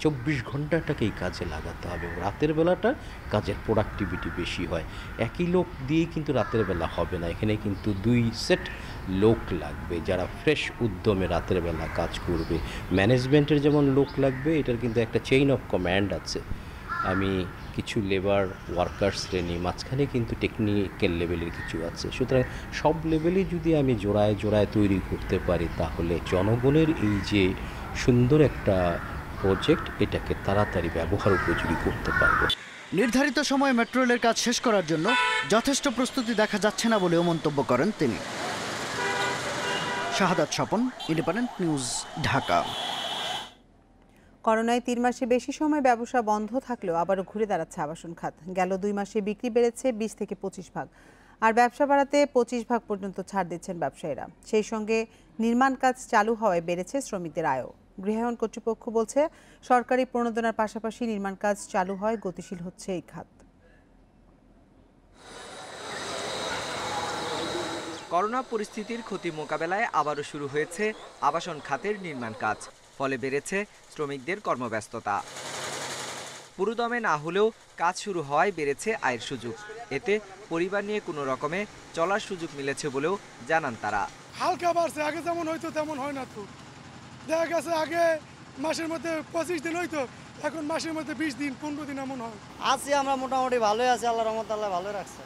24 ঘন্টাটাকেই কাজে লাগাতে হবে। রাতের বেলাটা কাজের প্রোডাক্টিভিটি বেশি হয়। একই লোক দিয়ে কিন্তু রাতের বেলা হবে না, এখানে কিন্তু 2 সেট লোক লাগবে যারা ফ্রেশ উদ্যমে রাতের বেলা কাজ করবে। ম্যানেজমেন্টের যেমন লোক লাগবে, এটার কিন্তু একটা চেইন অফ কমান্ড আছে। আমি কিছু লেবার ওয়ার্কার শ্রেণী, মাঝখানে কিন্তু টেকনিক্যাল লেভেলের কিছু আছে। সুতরাং সব লেভেলে যদি আমি জোড়ায় জোড়ায় তৈরি করতে পারি, তাহলে জনগণের এই যে সুন্দর একটা প্রজেক্ট, এটাকে তাড়াতাড়ি ব্যবহার উপযোগী করতে পারবো। নির্ধারিত সময়ে মেট্রো রেলের কাজ শেষ করার জন্য যথেষ্ট প্রস্তুতি দেখা যাচ্ছে না বলেও মন্তব্য করেন তিনি। শাহাদাত স্বপন, ইন্ডিপেন্ডেন্ট নিউজ, ঢাকা। করোনায় 3 মাসে বেশি সময় ব্যবসা বন্ধ থাকলেও আবারও ঘুরে দাঁড়াচ্ছে আবাসন খাত। গেল 2 মাসে বিক্রি বেড়েছে 20 থেকে 25 ভাগ, আর ব্যবসা বাড়াতে 25 ভাগ পর্যন্ত ছাড় দিচ্ছেন ব্যবসায়ীরা। সেই সঙ্গে নির্মাণ কাজ চালু হওয়ায় বেড়েছে শ্রমিকদের আয়ও। গৃহায়ণ কর্তৃপক্ষ বলছে, সরকারি প্রণোদনার পাশাপাশি নির্মাণ কাজ চালু হয় গতিশীল হচ্ছে এই খাত। করোনা পরিস্থিতির ক্ষতি মোকাবেলায় আবারও শুরু হয়েছে আবাসন খাতের নির্মাণ কাজ, ফলে বেড়েছে শ্রমিকদের কর্মব্যস্ততা। পুরোদমে না হলেও কাজ শুরু হওয়ায় বেড়েছে আয়ের সুযোগ। এতে পরিবার নিয়ে কোনো রকমে চলার সুযোগ মিলেছে বলেও জানান তারা। হালকা বাড়ছে, আগে যেমন হয়তো তেমন হয় না। তো দেখা গেছে আগে মাসের মধ্যে 25 দিন হইতো, এখন মাসের মধ্যে 20 দিন 15 দিন এমন হয়। আছি আমরা মোটামুটি ভালোই আছি, আল্লাহর রহমতে আল্লাহ ভালো রাখছে।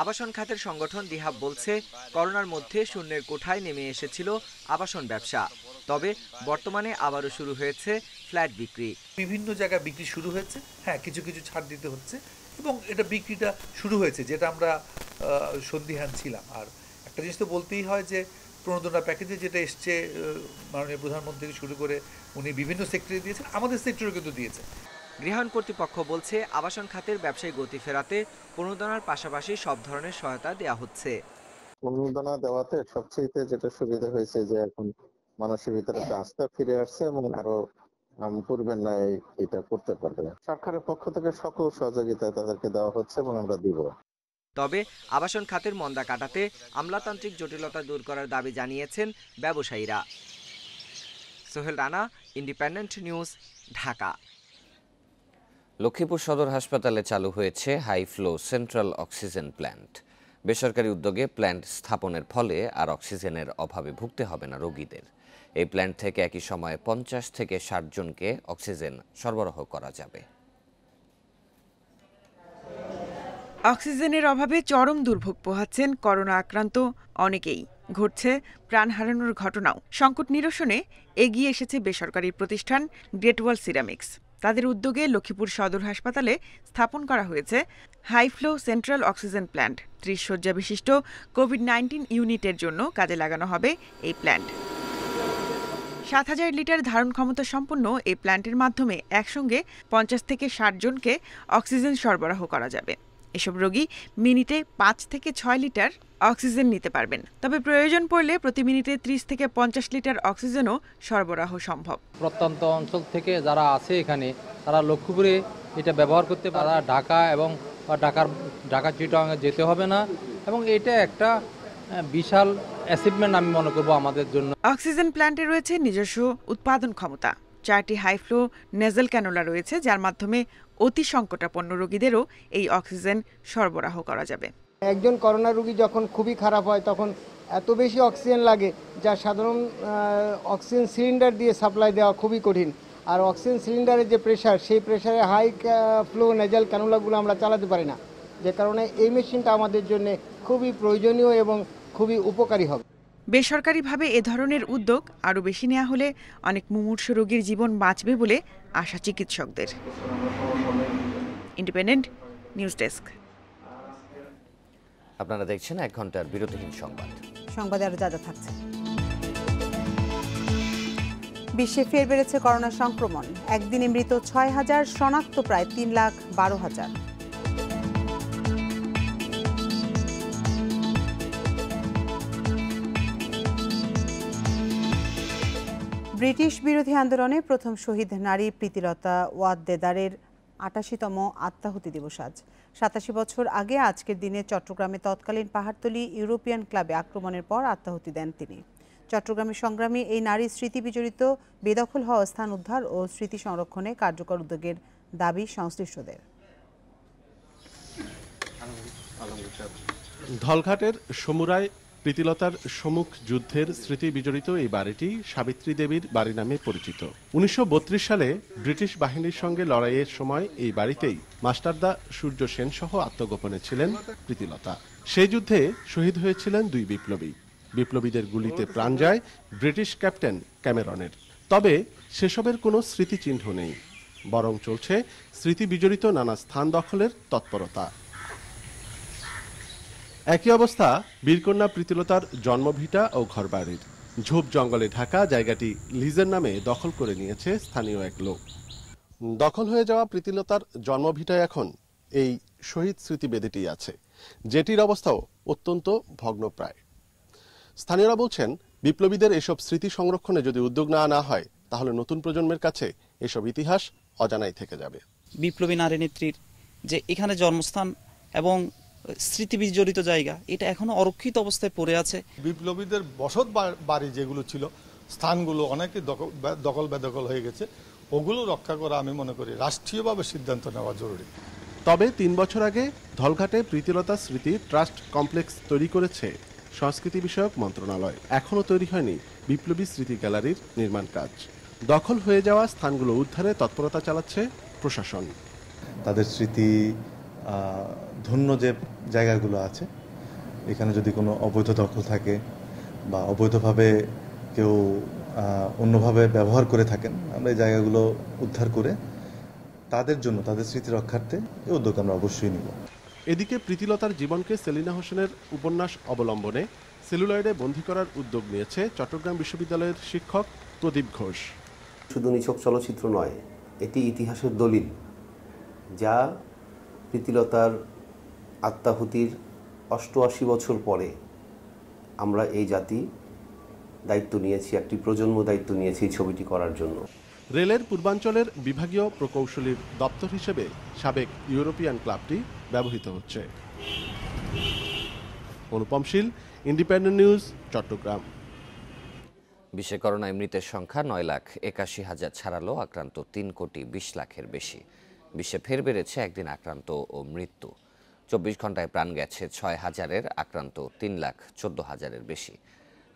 আবাসন খাতের সংগঠন দিহাব বলছে, করোনার মধ্যে শূন্যের কোঠায় নেমে এসেছিল আবাসন ব্যবসা। তবে বর্তমানে আবারও শুরু হয়েছে ফ্ল্যাট বিক্রি। বিভিন্ন জায়গায় বিক্রি শুরু হয়েছে, হ্যাঁ কিছু কিছু ছাড় দিতে হচ্ছে এবং এটা বিক্রিটা শুরু হয়েছে, যেটা আমরা সন্দিহান ছিলাম। আর একটা জিনিস তো বলতেই হয় যে প্রণোদনা প্যাকেজে যেটা এসছে মাননীয় প্রধানমন্ত্রী থেকে শুরু করে উনি বিভিন্ন সেক্টরে দিয়েছেন, আমাদের সেক্টরে কিন্তু দিয়েছে। গৃহায়ণ কর্তৃপক্ষ বলছে, আবাসন খাতের ব্যবসায়িক গতি ফেরাতে প্রণোদনার পাশাপাশি সব ধরনের সহায়তা দেওয়া হচ্ছে। প্রণোদনা দেওয়াতে সবচেয়ে যেটা সুবিধা হয়েছে যে এখন মানুষের ভিতরে একটা আস্থা ফিরে আসছে এবং আরো পূর্বের ন্যায় এটা করতে পারবে। সরকারের পক্ষ থেকে সকল সহযোগিতা তাদেরকে দেওয়া হচ্ছে এবং আমরা দিব। তবে আবাসন খাতের মন্দা কাটাতে আমলাতান্ত্রিক জটিলতা দূর করার দাবি জানিয়েছেন ব্যবসায়ীরা। Sohel Rana, Independent news, Dhaka. লক্ষ্মীপুর সদর হাসপাতালে চালু হয়েছে high flow central oxygen plant. বেসরকারি উদ্যোগে প্ল্যান্ট স্থাপনের ফলে আর অক্সিজেনের অভাবে ভুগতে হবে না রোগীদের। এই প্ল্যান্ট থেকে একই সময়ে 50 থেকে 60 জনকে অক্সিজেন সরবরাহ করা যাবে। অক্সিজেনের অভাবে চরম দুর্ভোগ পোহাচ্ছেন করোনা আক্রান্ত অনেকেই। ঘটছে প্রাণ হারানোর ঘটনাও। সংকট নিরসনে এগিয়ে এসেছে বেসরকারি প্রতিষ্ঠান গ্রেট ওয়াল সিরামিক্স। তাদের উদ্যোগে লক্ষ্মীপুর সদর হাসপাতালে স্থাপন করা হয়েছে high flow central oxygen plant. 30 শয্যা বিশিষ্ট কোভিড-19 ইউনিটের জন্য কাজে লাগানো হবে এই প্ল্যান্ট। 7000 লিটার ধারণ ক্ষমতা সম্পন্ন এই প্ল্যান্টের মাধ্যমে একসঙ্গে 50 থেকে 60 জনকে অক্সিজেন সরবরাহ করা যাবে। এসব রোগী মিনিটে 5 থেকে 6 লিটার অক্সিজেন নিতে পারবেন। তবে প্রয়োজন পড়লে প্রতি মিনিটে 30 থেকে 50 লিটার অক্সিজেনও সরবরাহ সম্ভব। প্রত্যন্ত অঞ্চল থেকে যারা আছে এখানে তারা লক্ষ্মীপুরে এটা ব্যবহার করতে পারে। ঢাকা এবং ঢাকা চিটাগাং যেতে হবে না এবং এটা একটা বিশাল অ্যাচিভমেন্ট আমি মনে করব আমাদের জন্য। অক্সিজেন প্ল্যান্টে রয়েছে নিজস্ব উৎপাদন ক্ষমতা। 4টি হাই ফ্লো নেজেল ক্যানুলা রয়েছে, যার মাধ্যমে অতি সংকটাপন্ন রোগীদেরও এই অক্সিজেন সরবরাহ করা যাবে। একজন করোনা রোগী যখন খুবই খারাপ হয় তখন এত বেশি অক্সিজেন লাগে যা সাধারণ অক্সিজেন সিলিন্ডার দিয়ে সাপ্লাই দেওয়া খুবই কঠিন। আর অক্সিজেন সিলিন্ডারের যে প্রেশার, সেই প্রেশারে হাই ফ্লো নেজাল ক্যানুলাগুলো আমরা চালাতে পারি না, যে কারণে এই মেশিনটা আমাদের জন্য খুবই প্রয়োজনীয় এবং খুবই উপকারী হবে। বেসরকারিভাবে এ ধরনের উদ্যোগ আরও বেশি নেওয়া হলে অনেক মুমূর্ষু রোগীর জীবন বাঁচবে বলে আশা চিকিৎসকদের। Independent news desk. আপনারা দেখছেন 1 ঘন্টার বিরতিহীন সংবাদ। সংবাদে আরও যা থাকছে। বিশ্বে ফের বেড়েছে করোনা সংক্রমণ। একদিনে মৃত 6000, শনাক্ত প্রায় 3,12,000। ব্রিটিশ বিরোধী আন্দোলনে প্রথম শহীদ নারী প্রীতিলতা ওয়াদ্দেদারের 88তম আত্মাহুতি দিবস আজ। 87 বছর আগে আজকের দিনে চট্টগ্রামে তৎকালীন পাহাড়তলী ইউরোপিয়ান ক্লাবে আক্রমণের পর আত্মাহুতি দেন তিনি। চট্টগ্রামের সংগ্রামী এই নারী স্মৃতি বিজড়িত বেদখল হওয়া স্থান উদ্ধার ও স্মৃতি সংরক্ষণে কার্যকর উদ্যোগের দাবি সংশ্লিষ্টদের। ধলঘাটের সমুরায় প্রীতিলতার সম্মুখ যুদ্ধের স্মৃতি বিজড়িত এই বাড়িটি সাবিত্রী দেবীর বাড়ি নামে পরিচিত। 1932 সালে ব্রিটিশ বাহিনীর সঙ্গে লড়াইয়ের সময় এই বাড়িতেই মাস্টারদা সূর্য সেন সহ আত্মগোপনে ছিলেন প্রীতিলতা। সেই যুদ্ধে শহীদ হয়েছিলেন 2 বিপ্লবী। বিপ্লবীদের গুলিতে প্রাণ যায় ব্রিটিশ ক্যাপ্টেন ক্যামেরনের। তবে সেসবের কোনো স্মৃতিচিহ্ন নেই, বরং চলছে স্মৃতি বিজড়িত নানা স্থান দখলের তৎপরতা। একই অবস্থা বীরকন্যা প্রীতিলতার জন্মভিটা ও ঘরবাড়ির। ঝোপ জঙ্গলে ঢাকা জায়গাটি লিজের নামে দখল করে নিয়েছে স্থানীয় এক লোক। দখল হয়ে যাওয়া প্রীতিলতার জন্মভিটায় এখন এই শহীদ স্মৃতিবেদিটি আছে, যেটির অবস্থাও অত্যন্ত ভগ্নপ্রায়। স্থানীয়রা বলছেন, বিপ্লবীদের এসব স্মৃতি সংরক্ষণে যদি উদ্যোগ না হয় তাহলে নতুন প্রজন্মের কাছে এসব ইতিহাস অজানাই থেকে যাবে। বিপ্লবী নারী নেত্রীর যে এখানে জন্মস্থান এবং স্মৃতি বিজড়িত জায়গা, এটা এখনো অরক্ষিত অবস্থায় পড়ে আছে। বিপ্লবীদের বসত বাড়ি যেগুলো ছিল, স্থানগুলো অনেকে দখল বেদখল হয়ে গেছে। ওগুলো রক্ষা করা আমি মনে করি রাষ্ট্রীয়ভাবে সিদ্ধান্ত নেওয়া জরুরি। তবে 3 বছর আগে ধলঘাটে প্রীতিলতা স্মৃতি ট্রাস্ট কমপ্লেক্স তৈরি করেছে সংস্কৃতি বিষয়ক মন্ত্রণালয়। এখনও তৈরি হয়নি বিপ্লবী স্মৃতি গ্যালারির নির্মাণ কাজ। দখল হয়ে যাওয়া স্থানগুলো উদ্ধারে তৎপরতা চালাচ্ছে প্রশাসন। তাদের স্মৃতি ধন্য যে জায়গাগুলো আছে, এখানে যদি কোনো অবৈধ দখল থাকে বা অবৈধভাবে কেউ অন্যভাবে ব্যবহার করে থাকেন, আমরা এই জায়গাগুলো উদ্ধার করে তাদের জন্য, তাদের স্মৃতি রক্ষার্থে এই উদ্যোগ আমরা অবশ্যই নিব। এদিকে প্রীতিলতার জীবনকে সেলিনা হোসেনের উপন্যাস অবলম্বনে সেলুলয়েডে বন্দী করার উদ্যোগ নিয়েছে চট্টগ্রাম বিশ্ববিদ্যালয়ের শিক্ষক প্রদীপ ঘোষ। শুধু নিছক চলচ্চিত্র নয়, এটি ইতিহাসের দলিল, যা প্রীতিলতার আত্মাহুতির 88 বছর পরে আমরা এই জাতি দায়িত্ব নিয়েছি, একটি প্রজন্ম দায়িত্ব নিয়েছি এই ছবিটি করার জন্য। রেলের পূর্বাঞ্চলের বিভাগীয় প্রকৌশলীর দপ্তর হিসেবে সাবেক ইউরোপিয়ান ক্লাবটি ব্যবহৃত হচ্ছে। অনুপম শীল, ইন্ডিপেন্ডেন্ট নিউজ, চট্টগ্রাম। বিশ্বে করোনায় মৃতের সংখ্যা 9,81,000 ছাড়ালো, আক্রান্ত 3,20,00,000-এর বেশি। বিশ্বে ফের বেড়েছে একদিন আক্রান্ত ও মৃত্যু। 24 ঘন্টায় প্রাণ গেছে 6,000-এর, আক্রান্ত 3,14,000-এর বেশি।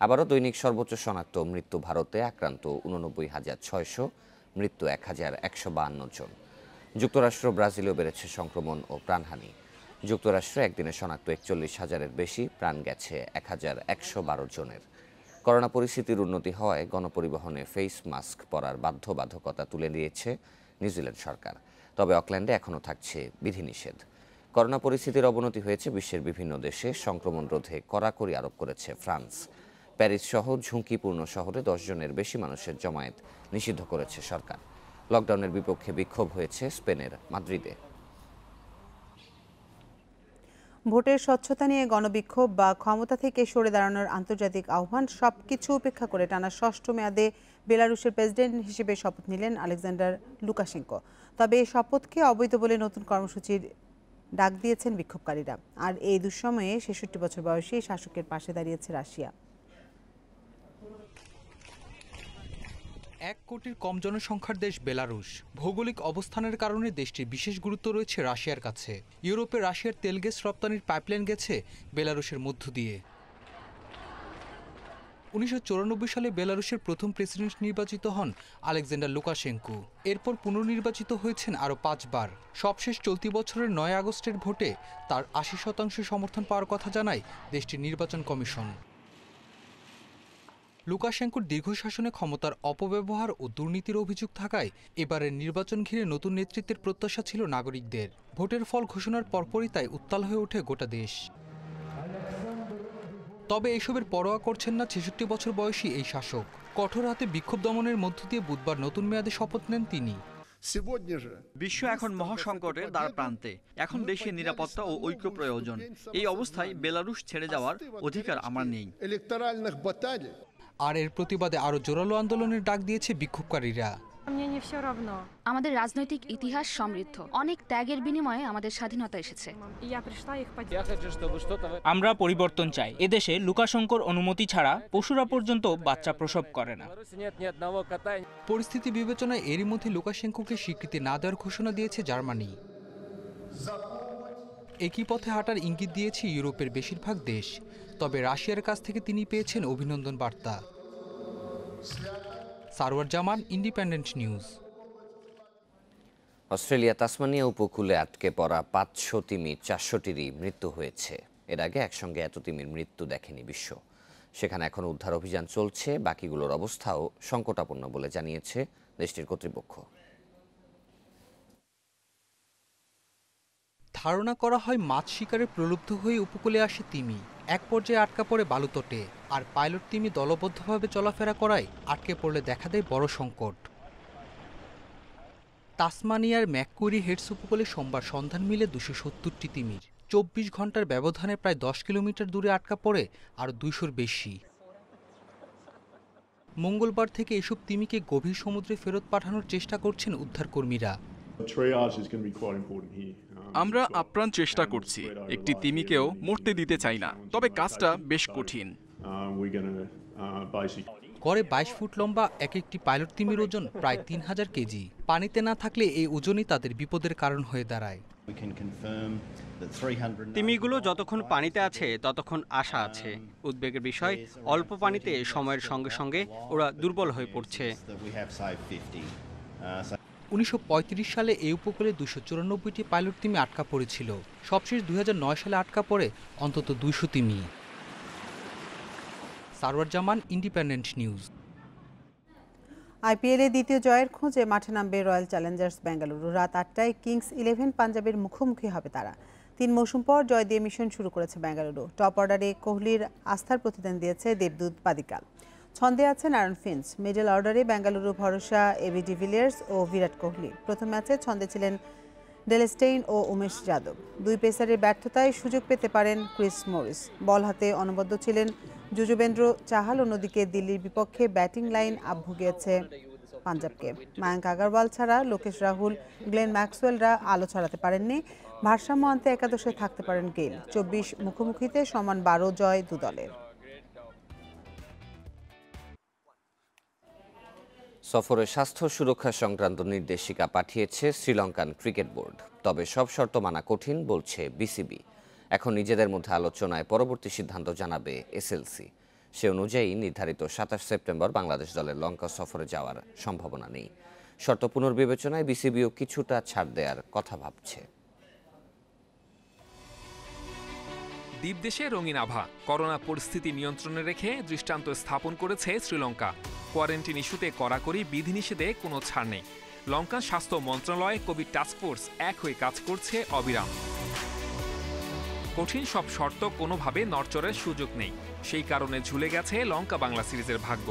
আবারও দৈনিক সর্বোচ্চ শনাক্ত মৃত্যু ভারতে, আক্রান্ত 89,600, মৃত্যু 1,152 জন। যুক্তরাষ্ট্র, ব্রাজিলেও বেড়েছে সংক্রমণ ও প্রাণহানি। যুক্তরাষ্ট্রে একদিনে শনাক্ত 41,000-এর বেশি, প্রাণ গেছে 1,112 জনের। করোনা পরিস্থিতির উন্নতি হওয়ায় গণপরিবহনে ফেস মাস্ক পরার বাধ্যবাধকতা তুলে নিয়েছে নিউজিল্যান্ড সরকার। তবে অকল্যান্ডে এখনও থাকছে বিধিনিষেধ। করোনা পরিস্থিতির অবনতি হয়েছে বিশ্বের বিভিন্ন দেশে। সংক্রমণ রোধে কড়াকড়ি আরোপ করেছে ফ্রান্স। প্যারিস সহ ঝুঁকিপূর্ণ শহরে 10 জনের বেশি মানুষের জমায়েত নিষিদ্ধ করেছে সরকার। লকডাউনের বিপক্ষে বিক্ষোভ হয়েছে স্পেনের মাদ্রিদে। ভোটের স্বচ্ছতা নিয়ে গণবিক্ষোভ বা ক্ষমতা থেকে সরে দাঁড়ানোর আন্তর্জাতিক আহ্বান সবকিছু উপেক্ষা করে টানা 6ষ্ঠ মেয়াদে বেলারুশের প্রেসিডেন্ট হিসেবে শপথ নিলেন আলেকজান্ডার লুকাশেঙ্কো। তবে এই শপথকে অবৈধ বলে নতুন কর্মসূচির ডাক দিয়েছেন বিক্ষোভকারীরা। আর এই দুঃসময়ে 66 বছর বয়সী শাসকের পাশে দাঁড়িয়েছে রাশিয়া। 1 কোটির কম জনসংখ্যার দেশ বেলারুশ। ভৌগোলিক অবস্থানের কারণে দেশটির বিশেষ গুরুত্ব রয়েছে রাশিয়ার কাছে। ইউরোপে রাশিয়ার তেল গ্যাস রপ্তানির পাইপলাইন গেছে বেলারুশের মধ্য দিয়ে। 1994 সালে বেলারুশের প্রথম প্রেসিডেন্ট নির্বাচিত হন আলেকজান্ডার লুকাশেঙ্কো। এরপর পুনর্নির্বাচিত হয়েছেন আরও 5 বার। সবশেষ চলতি বছরের 9 আগস্টের ভোটে তার 80% সমর্থন পাওয়ার কথা জানায় দেশটির নির্বাচন কমিশন। লুকাশেঙ্কোর দীর্ঘ শাসনে ক্ষমতার অপব্যবহার ও দুর্নীতির অভিযোগ থাকায় এবারের নির্বাচন ঘিরে নতুন নেতৃত্বের প্রত্যাশা ছিল নাগরিকদের। ভোটের ফল ঘোষণার পরপরই তাই উত্তাল হয়ে ওঠে গোটা দেশ। তবে এসবের পরোয়া করছেন না 66 বছর বয়সী এই শাসক। কঠোর হাতে বিক্ষোভ দমনের মধ্য দিয়ে বুধবার নতুন মেয়াদে শপথ নেন তিনি। বিশ্ব এখন মহাসংকটের দ্বারপ্রান্তে। এখন দেশের নিরাপত্তা ও ঐক্য প্রয়োজন। এই অবস্থায় বেলারুশ ছেড়ে যাওয়ার অধিকার আমার নেই। আর এর প্রতিবাদে আরো জোরালো আন্দোলনের ডাক দিয়েছে বিক্ষোভকারীরা। আমাদের রাজনৈতিক ইতিহাস সমৃদ্ধ। অনেক ত্যাগের বিনিময়ে আমাদের স্বাধীনতা এসেছে। আমরা পরিবর্তন চাই। এদেশে লুকাশেঙ্কোর অনুমতি ছাড়া পশুরা পর্যন্ত বাচ্চা প্রসব করে না। পরিস্থিতি বিবেচনায় এরই মধ্যে লুকাশেঙ্কোকে স্বীকৃতি না দেওয়ার ঘোষণা দিয়েছে জার্মানি। একই পথে হাঁটার ইঙ্গিত দিয়েছে ইউরোপের বেশিরভাগ দেশ। তবে রাশিয়ার কাছ থেকে তিনি পেয়েছেন অভিনন্দন বার্তা। সারওয়ার জামান, ইন্ডিপেন্ডেন্ট নিউজ। অস্ট্রেলিয়া তাসমানিয়া উপকূলে আটকে পড়া 500 তিমি 400টিরই মৃত্যু হয়েছে। এর আগে একসঙ্গে এত তিমির মৃত্যু দেখেনি বিশ্ব। সেখানে এখন উদ্ধার অভিযান চলছে। বাকিগুলোর অবস্থাও সংকটাপন্ন বলে জানিয়েছে দেশটির কর্তৃপক্ষ। ধারণা করা হয় মাছ শিকারে প্রলুব্ধ হয়ে উপকূলে আসে তিমি। এক পর্যায়ে আটকা পড়ে বালুতটে। আর পাইলট তিমি দলবদ্ধভাবে চলাফেরা করায় আটকে পড়লে দেখা দেয় বড় সংকট। তাসমানিয়ার ম্যাককুরি হেডস উপকূলে সোমবার সন্ধান মিলে 270টি তিমির। 24 ঘন্টার ব্যবধানে প্রায় 10 কিলোমিটার দূরে আটকা পড়ে আর 200-র বেশি। মঙ্গলবার থেকে এসব তিমিকে গভীর সমুদ্রে ফেরত পাঠানোর চেষ্টা করছেন উদ্ধারকর্মীরা। আমরা আপ্রাণ চেষ্টা করছি। একটি তিমিকেও মরতে দিতে চাই না, তবে কাজটা বেশ কঠিন। গড়ে 22 ফুট লম্বা এক একটি পাইলট তিমির ওজন প্রায় 3000 কেজি। পানিতে না থাকলে এই ওজনই তাদের বিপদের কারণ হয়ে দাঁড়ায়। তিমিগুলো যতক্ষণ পানিতে আছে ততক্ষণ আশা আছে। উদ্বেগের বিষয়, অল্প পানিতে সময়ের সঙ্গে সঙ্গে ওরা দুর্বল হয়ে পড়ছে। 1935 সালে এই উপকূলে 294টি পাইলট তিমি আটকা পড়েছিল। সবশেষ 2009 সালে আটকা পড়ে অন্তত 200 তিমি। সারওয়ার জামান, ইন্ডিপেন্ডেন্ট নিউজ। আইপিএলে দ্বিতীয় জয়ের খোঁজে মাঠে নামবে রয়্যাল চ্যালেঞ্জার্স বেঙ্গালুরু। রাত 8টায় কিংস 11 পাঞ্জাবের মুখোমুখি হবে তারা। 3 মৌসুম পর জয় দিয়ে মিশন শুরু করেছে বেঙ্গালুরু। টপ অর্ডারে কোহলির আস্থার প্রতিদান দিয়েছে দেবদূত পাদিকাল। ছন্দে আছে নারায়ণ ফিঞ্চ। মিডল অর্ডারে বেঙ্গালুরু ভরসা এবি ডিভিলিয়ার্স ও বিরাট কোহলি। প্রথম ম্যাচে ছন্দে ছিলেন ডেলস্টেইন ও উমেশ যাদব। দুই পেসারের ব্যর্থতায় সুযোগ পেতে পারেন ক্রিস মরিস। বল হাতে অনবদ্য ছিলেন যুজবেন্দ্র চাহাল। অন্যদিকে দিল্লির বিপক্ষে ব্যাটিং লাইন আপ ভুগিয়েছে পাঞ্জাবকে। মায়াঙ্ক আগারওয়াল ছাড়া লোকেশ রাহুল, গ্লেন ম্যাক্সওয়েলরা আলো ছড়াতে পারেননি। ভারসাম্য আনতে একাদশে থাকতে পারেন গেইল। 24 মুখোমুখিতে সমান 12 জয় দু দলের। সফরে স্বাস্থ্য সুরক্ষা সংক্রান্ত নির্দেশিকা পাঠিয়েছে শ্রীলঙ্কান ক্রিকেট বোর্ড। তবে সব শর্ত মানা কঠিন বলছে বিসিবি। এখন নিজেদের মধ্যে আলোচনায় পরবর্তী সিদ্ধান্ত জানাবে এসএলসি। সে অনুযায়ী নির্ধারিত 27 সেপ্টেম্বর বাংলাদেশ দলের লঙ্কা সফরে যাওয়ার সম্ভাবনা নেই। শর্ত পুনর্বিবেচনায় বিসিবিও কিছুটা ছাড় দেওয়ার কথা ভাবছে। দ্বীপদেশে রঙিন আভা। করোনা পরিস্থিতি নিয়ন্ত্রণে রেখে দৃষ্টান্ত স্থাপন করেছে শ্রীলঙ্কা। কোয়ারেন্টিন ইস্যুতে কড়াকড়ি বিধিনিষেধে কোনো ছাড় নেই। লঙ্কান স্বাস্থ্য মন্ত্রণালয় কোভিড টাস্কফোর্স এক হয়ে কাজ করছে অবিরাম। কঠিন সব শর্ত কোনোভাবে নড়চড়ের সুযোগ নেই। সেই কারণে ঝুলে গেছে লঙ্কা বাংলা সিরিজের ভাগ্য।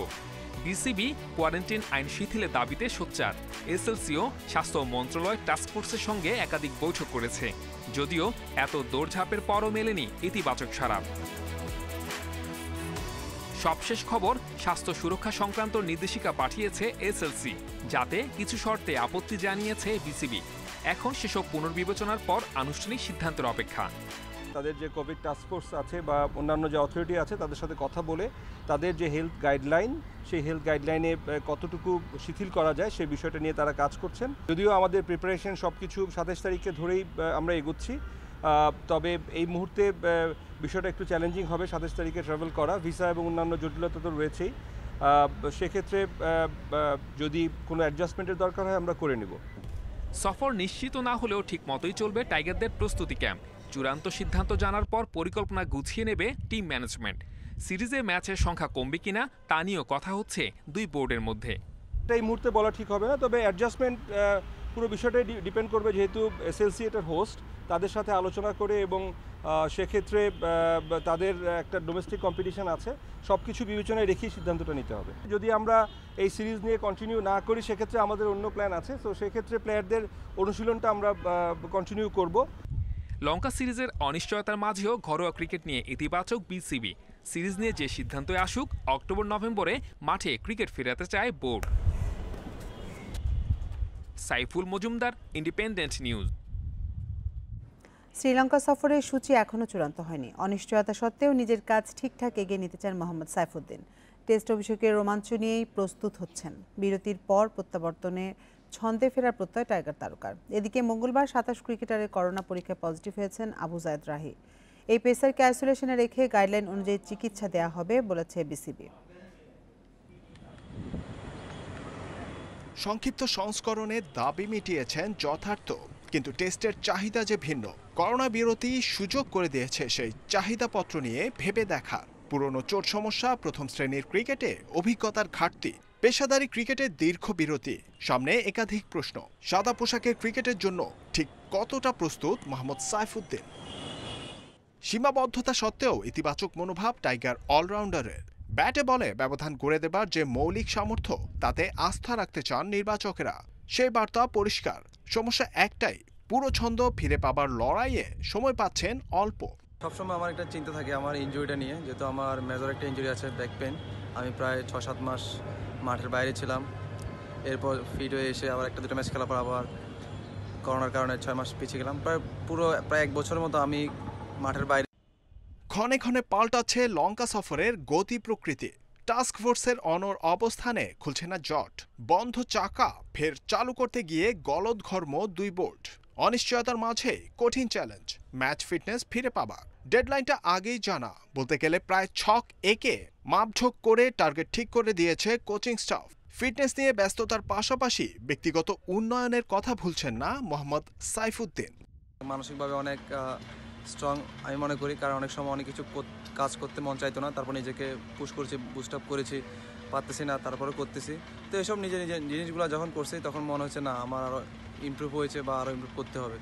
বিসিবি কোয়ারেন্টিন আইন শিথিলের দাবিতে সোচ্চার। এসএলসিও স্বাস্থ্য মন্ত্রণালয় টাস্কফোর্সের সঙ্গে একাধিক বৈঠক করেছে। যদিও এত দৌড়ঝাঁপের পরও মেলেনি ইতিবাচক সাড়া। সবশেষ খবর, স্বাস্থ্য সুরক্ষা সংক্রান্ত নির্দেশিকা পাঠিয়েছে এসএলসি, যাতে কিছু শর্তে আপত্তি জানিয়েছে বিসিবি। এখন সেসব পুনর্বিবেচনার পর আনুষ্ঠানিক সিদ্ধান্তের অপেক্ষা। তাদের যে কোভিড টাস্কফোর্স আছে বা অন্যান্য যে অথরিটি আছে তাদের সাথে কথা বলে তাদের যে হেলথ গাইডলাইন, সেই হেলথ গাইডলাইনে কতটুকু শিথিল করা যায় সেই বিষয়টা নিয়ে তারা কাজ করছেন। যদিও আমাদের প্রিপারেশন সব কিছু 27 তারিখে ধরেই আমরা এগোচ্ছি, তবে এই মুহূর্তে বিষয়টা একটু চ্যালেঞ্জিং হবে 27 তারিখে ট্রাভেল করা। ভিসা এবং অন্যান্য জটিলতা তো রয়েছেই। সেক্ষেত্রে যদি কোনো অ্যাডজাস্টমেন্টের দরকার হয় আমরা করে নেব। সফর নিশ্চিত না হলেও ঠিক মতোই চলবে টাইগারদের প্রস্তুতি ক্যাম্প। চূড়ান্ত সিদ্ধান্ত জানার পর পরিকল্পনা গুছিয়ে নেবে টিম ম্যানেজমেন্ট। সিরিজে ম্যাচের সংখ্যা কমবে কিনা তা নিয়েও কথা হচ্ছে দুই বোর্ডের মধ্যে। এই মুহূর্তে বলা ঠিক হবে না, তবে অ্যাডজাস্টমেন্ট পুরো বিষয়টাই ডিপেন্ড করবে। যেহেতু এসএলসি এটার হোস্ট, তাদের সাথে আলোচনা করে এবং সেক্ষেত্রে তাদের একটা ডোমেস্টিক কম্পিটিশন আছে, সব কিছু বিবেচনায় রেখেই সিদ্ধান্তটা নিতে হবে। যদি আমরা এই সিরিজ নিয়ে কন্টিনিউ না করি সেক্ষেত্রে আমাদের অন্য প্ল্যান আছে, তো সেক্ষেত্রে প্লেয়ারদের অনুশীলনটা আমরা কন্টিনিউ করব। লঙ্কা সিরিজের অনিশ্চয়তার মাঝেও ঘরোয়া ক্রিকেট নিয়ে ইতিবাচক বিসিবি। সিরিজ নিয়ে যে সিদ্ধান্তই আসুক, অক্টোবর-নভেম্বরে মাঠে ক্রিকেট ফেরাতে চায় board. Saiful Majumdar, independent news. Sri Lanka সফরের সূচি এখনও চূড়ান্ত হয়নি। অনিশ্চয়তা সত্ত্বেও নিজের কাজ ঠিকঠাক এগিয়ে নিতে চান মোহাম্মদ সাইফুদ্দিন। টেস্ট অভিষেকের রোমাঞ্চ নিয়েই প্রস্তুত হচ্ছেন। বিরতির পর প্রত্যাবর্তনে ছন্দে ফেরার প্রত্যয় টাইগার তারকার। এদিকে মঙ্গলবার 27 ক্রিকেটারের করোনা পরীক্ষায় পজিটিভ হয়েছেন আবু জায়েদ রাহি। এই পেসারকে আইসোলেশনে রেখে গাইডলাইন অনুযায়ী চিকিৎসা দেওয়া হবে বলেছে বিসিবি। সংক্ষিপ্ত সংস্করণে দাবি মিটিয়েছেন যথার্থ, কিন্তু টেস্টের চাহিদা যে ভিন্ন। করোনা বিরতি সুযোগ করে দিয়েছে সেই চাহিদাপত্র নিয়ে ভেবে দেখা। পুরনো চোট সমস্যা, প্রথম শ্রেণীর ক্রিকেটে অভিজ্ঞতার ঘাটতি, পেশাদারি ক্রিকেটের দীর্ঘ বিরতি, সামনে একাধিক প্রশ্ন। সাদা পোশাকের ক্রিকেটের জন্য ঠিক কতটা প্রস্তুত মোহাম্মদ সাইফুদ্দিন? সীমাবদ্ধতা সত্ত্বেও ইতিবাচক মনোভাব টাইগার অলরাউন্ডারের। ব্যাটে বলে ব্যবধান গড়ে দেবার যে মৌলিক সামর্থ্য, তাতে আস্থা রাখতে চান নির্বাচকেরা। সেই বার্তা পরিষ্কার। সমস্যা একটাই, পুরো ছন্দ ফিরে পাবার লড়াইয়ে সময় পাচ্ছেন অল্প। সবসময় আমার একটা চিন্তা থাকে আমার ইনজুরিটা নিয়ে, যেহেতু আমার মেজর একটা ইনজুরি আছে, ব্যাক পেন। আমি প্রায় 6-7 মাস মাঠের বাইরে ছিলাম। এরপর ফিট হয়ে এসে আবার একটা দুটো ম্যাচ খেলার পর আবার করোনার কারণে 6 মাস পিছিয়ে গেলাম। প্রায় 1 বছরের মতো আমি মাঠের বাইরে। ক্ষণে ক্ষণে পাল্টাচ্ছে লঙ্কা সফরের গতি প্রকৃতি। টাস্ক ফোর্সের অনড় অবস্থানে খুলছে না জট, বন্ধ চাকা ফের চালু করতে গিয়ে গলদঘর্ম 2 বোর্ড। অনিশ্চয়তার মাঝে কঠিন চ্যালেঞ্জ ম্যাচ ফিটনেস ফিরে পাবা। ডেডলাইনটা আগেই জানা, বলতে গেলে প্রায় ছক এঁকে মাপঝোক করে টার্গেট ঠিক করে দিয়েছে কোচিং স্টাফ। ফিটনেস নিয়ে ব্যস্ততার পাশাপাশি ব্যক্তিগত উন্নয়নের কথা ভুলছেন না মোহাম্মদ সাইফুদ্দিন। মানসিকভাবে অনেক স্ট্রং আমি মনে করি, কারণ অনেক সময় অনেক কিছু কাজ করতে মন চাইতো না, তারপর নিজেকে পুশ করেছি, বুস্ট আপ করেছি, পারতেছি না তারপরে করতেছি। তো এসব নিজে নিজে জিনিসগুলো যখন করছি তখন মনে হচ্ছে না আমার আরও ইমপ্রুভ হয়েছে বা আরও ইমপ্রুভ করতে হবে।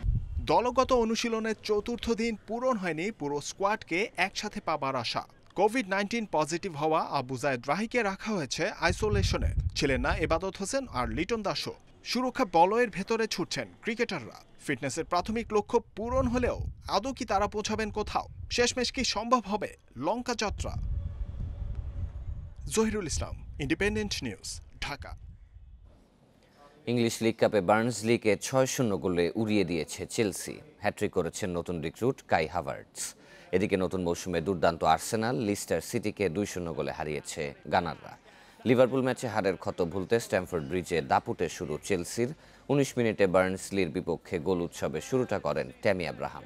দলগত অনুশীলনের চতুর্থ দিন পূরণ হয়নি পুরো স্কোয়াডকে একসাথে পাবার আশা। কোভিড-19 পজিটিভ হওয়া আবু জায়েদ রাহিকে রাখা হয়েছে আইসোলেশনে, ছিলেন না এবাদত হোসেন আর লিটন দাসও। সুরক্ষা বলয়ের ভেতরে ছুটছেন ক্রিকেটাররা। ফিটনেসের প্রাথমিক লক্ষ্য পূরণ হলেও আদৌ কি তারা পৌঁছাবেন কোথাও? শেষমেশ কি সম্ভব হবে লঙ্কা যাত্রা? Zahirul Islam, Independent news, Dhaka. English League কাপে বার্নসলিকে 6-0 গোলে উড়িয়ে দিয়েছে চেলসি। হ্যাট্রিক করেছেন নতুন রিক্রুট কাই হাভার্টস। এদিকে নতুন মৌসুমে দুর্দান্ত আর্সেনাল লিস্টার সিটিকে 2-0 গোলে হারিয়েছে গানাররা। লিভারপুল ম্যাচে হারের ক্ষত ভুলতে স্ট্যামফোর্ড ব্রিজে দাপুটে শুরু চেলসির। 19 মিনিটে বার্নসলির বিপক্ষে গোল উৎসবে শুরুটা করেন ট্যামি আব্রাহাম।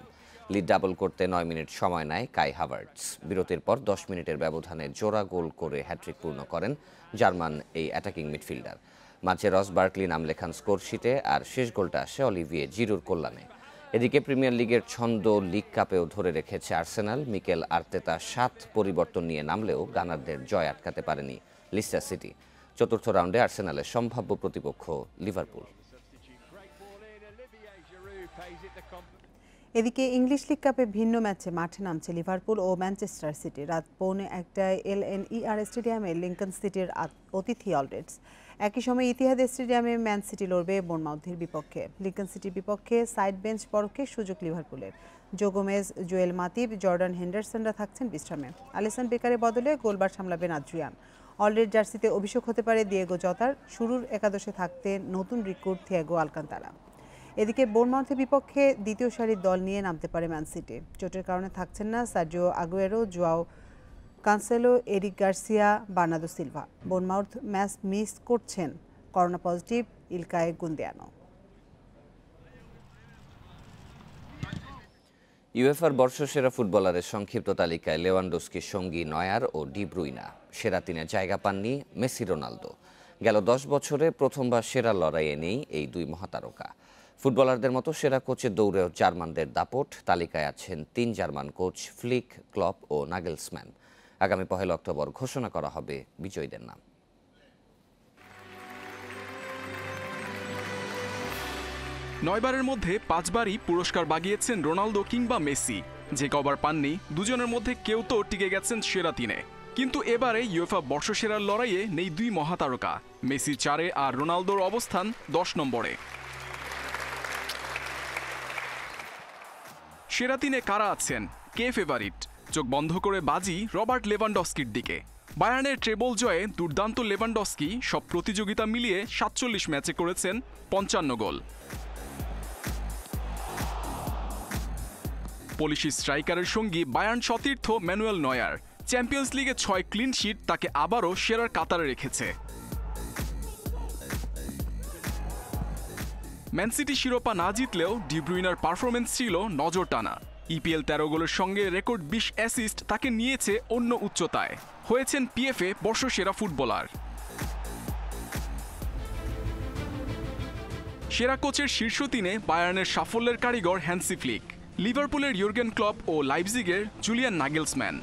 লিড ডাবল করতে 9 মিনিট সময় নেয় কাই হাভার্টস। বিরতির পর 10 মিনিটের ব্যবধানে জোড়া গোল করে হ্যাট্রিক পূর্ণ করেন জার্মান এই অ্যাটাকিং মিডফিল্ডার। মাঝে রস বার্কলি নাম লেখান স্কোরশিটে, আর শেষ গোলটা আসে অলিভিয়ে জিরুর কল্যাণে। এদিকে প্রিমিয়ার লিগের ছন্দ লিগ কাপেও ধরে রেখেছে আর্সেনাল। মিকেল আর্তেতা 7 পরিবর্তন নিয়ে নামলেও গানারদের জয় আটকাতে পারেনি লিস্টার সিটি। চতুর্থ রাউন্ডে আর্সেনালের সম্ভাব্য প্রতিপক্ষ লিভারপুল। এদিকে ইংলিশ লিগ কাপে ভিন্ন ম্যাচে মাঠে নামছে লিভারপুল ও ম্যানচেস্টার সিটি। রাত 1:45 LNER স্টেডিয়ামে লিংকন সিটির অতিথি অলরেডস। একই সময় ইতিহাদ স্টেডিয়ামে ম্যান সিটি লড়বে বোর্নমাউথের বিপক্ষে। লিংকন সিটির বিপক্ষে সাইড বেঞ্চ পরকে সুযোগ লিভারপুলের। জো গোমেজ, জোয়েল মাতিব, জর্ডান হেন্ডারসনরা থাকছেন বিশ্রামে। আলিসন বেকারের বদলে গোলবার সামলাবেন আদ্রিয়ান। অলরেড জার্সিতে অভিষেক হতে পারে দিয়েগো জতার। শুরুর একাদশে থাকতে নতুন রিক্রুট থিয়াগো আলকান্তারা। এদিকে বোর্নমাউথের বিপক্ষে দ্বিতীয় সারির দল নিয়ে নামতে পারে ম্যান সিটি। চোটের কারণে থাকছেন না Sergio Aguero, Joao Cancelo, Eric Garcia, Bernardo Silva. Bournemouth match miss করছেন করোনা পজিটিভ ইলকাই গুন্দিয়ানো। ইউএফার বর্ষসেরা ফুটবলারের সংক্ষিপ্ত তালিকায় লেভানডস্কির সঙ্গী নয়ার ও ডি ব্রুইনা। সেরা 3-এ জায়গা পাননি মেসি, রোনালদো। গেল 10 বছরে প্রথমবার সেরা লড়াইয়ে নেই এই 2 মহাতারকা। ফুটবলারদের মতো সেরা কোচের দৌড়েও জার্মানদের দাপট। তালিকায় আছেন 3 জার্মান কোচ, ফ্লিক, ক্লপ ও নাগেলসম্যান। আগামী 1 অক্টোবর ঘোষণা করা হবে বিজয়ীদের নাম। 9 বারের মধ্যে 5 বারই পুরস্কার বাগিয়েছেন রোনালদো কিংবা মেসি। যে কবার পাননি দুজনের মধ্যে কেউ তো টিকে গেছেন সেরা 3-এ। কিন্তু এবারে ইউএফা বর্ষসেরার লড়াইয়ে নেই 2 মহাতারকা। মেসি 4-এ আর রোনালদোর অবস্থান 10 নম্বরে। সেরা 3-এ কারা আছেন, কে ফেভারিট? চোখ বন্ধ করে বাজি রবার্ট লেভানডস্কির দিকে। বায়ার্নের ট্রেবল জয়ে দুর্দান্ত লেভানডস্কি সব প্রতিযোগিতা মিলিয়ে 47 ম্যাচে করেছেন 55 গোল। পলিশি স্ট্রাইকারের সঙ্গী বায়ার্ন সতীর্থ ম্যানুয়েল নয়ার। চ্যাম্পিয়ন্স লিগে 6 ক্লিন শিট তাকে আবারও সেরার কাতারে রেখেছে। ম্যান সিটি শিরোপা না জিতলেও ডি ব্রুইনার পারফরমেন্স ছিল নজর টানা। ইপিএল 13 গোলের সঙ্গে রেকর্ড 20 অ্যাসিস্ট তাকে নিয়েছে অন্য উচ্চতায়। হয়েছেন পিএফএ বর্ষসেরা ফুটবলার। সেরা কোচের শীর্ষ 3-এ বায়ার্নের সাফল্যের কারিগর হ্যান্সি ফ্লিক, লিভারপুলের ইয়র্গেন ক্লপ ও লাইপজিগের জুলিয়ান নাগেলসম্যান।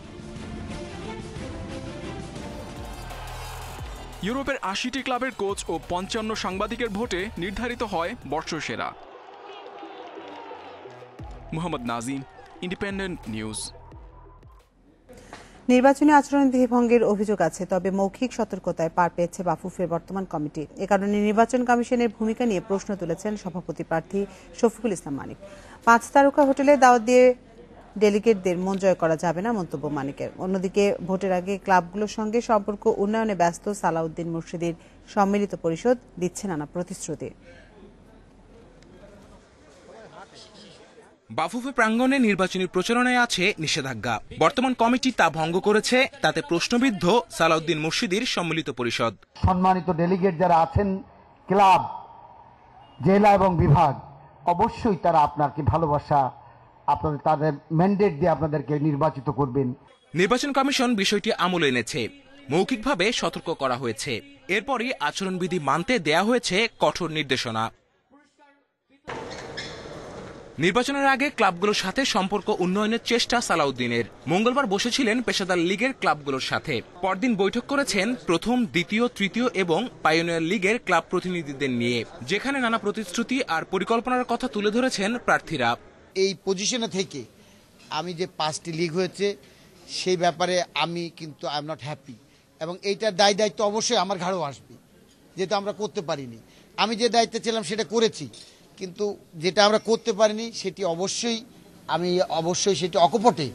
ইউরোপের 80টি ক্লাবের কোচ ও 55 সাংবাদিকের ভোটে নির্ধারিত হয় বর্ষসেরা। Mohammad Nazim, independent news. নির্বাচনী আচরণবিধি ভঙ্গের অভিযোগ আছে, তবে মৌখিক সতর্কতায় পার পেয়েছে বাফুফের বর্তমান কমিটি। এ কারণে নির্বাচন কমিশনের ভূমিকা নিয়ে প্রশ্ন তুলেছেন সভাপতি প্রার্থী শফিকুল ইসলাম মানিক। 5 তারকা হোটেলে দাওয়াত দিয়ে ডেলিগেটদের মন জয় করা যাবে না, মন্তব্য মানিকের। অন্যদিকে ভোটের আগে ক্লাবগুলোর সঙ্গে সম্পর্ক উন্নয়নে ব্যস্ত সালাউদ্দিন মুর্শিদির সম্মিলিত পরিষদ দিচ্ছে নানা প্রতিশ্রুতি। বাফুফে প্রাঙ্গণে নির্বাচনী প্রচারণায় আছে নিষেধাজ্ঞা। বর্তমান কমিটি তা ভঙ্গ করেছে, তাতে প্রশ্নবিদ্ধ সালাউদ্দিন মুর্শিদির সম্মিলিত পরিষদ। সম্মানিত ডেলিগেট যারা আছেন, ক্লাব, জেলা এবং বিভাগ, অবশ্যই তারা আপনাকে ভালোবাসা, আপনাদের তাদের ম্যান্ডেট দিয়ে আপনাদেরকে নির্বাচিত করবেন। নির্বাচন কমিশন বিষয়টি আমলে এনেছে, মৌখিকভাবে সতর্ক করা হয়েছে। এরপরই আচরণবিধি মানতে দেয়া হয়েছে কঠোর নির্দেশনা। নির্বাচনের আগে ক্লাবগুলোর সাথে সম্পর্ক উন্নয়নের চেষ্টা সালাউদ্দিনের। মঙ্গলবার বসেছিলেন পেশাদার লীগের ক্লাবগুলোর সাথে। পরদিন বৈঠক করেছেন প্রথম, দ্বিতীয়, তৃতীয় এবং পাইওনিয়ার লীগের ক্লাব প্রতিনিধিদের নিয়ে, যেখানে নানা প্রতিশ্রুতি আর পরিকল্পনার কথা তুলে ধরেছেন প্রার্থীরা। এই পজিশনে থেকে আমি যে 5টি লীগ হয়েছে সেই ব্যাপারে আমি কিন্তু আই এম নট হ্যাপি, এবং এইটার দায়িত্ব অবশ্যই আমার ঘাড়েও আসবে, যেটা আমরা করতে পারিনি। আমি যে দায়িত্বে ছিলাম সেটা করেছি, কিন্তু যেটা আমরা করতে পারিনি সেটি অবশ্যই সেটি অকপটে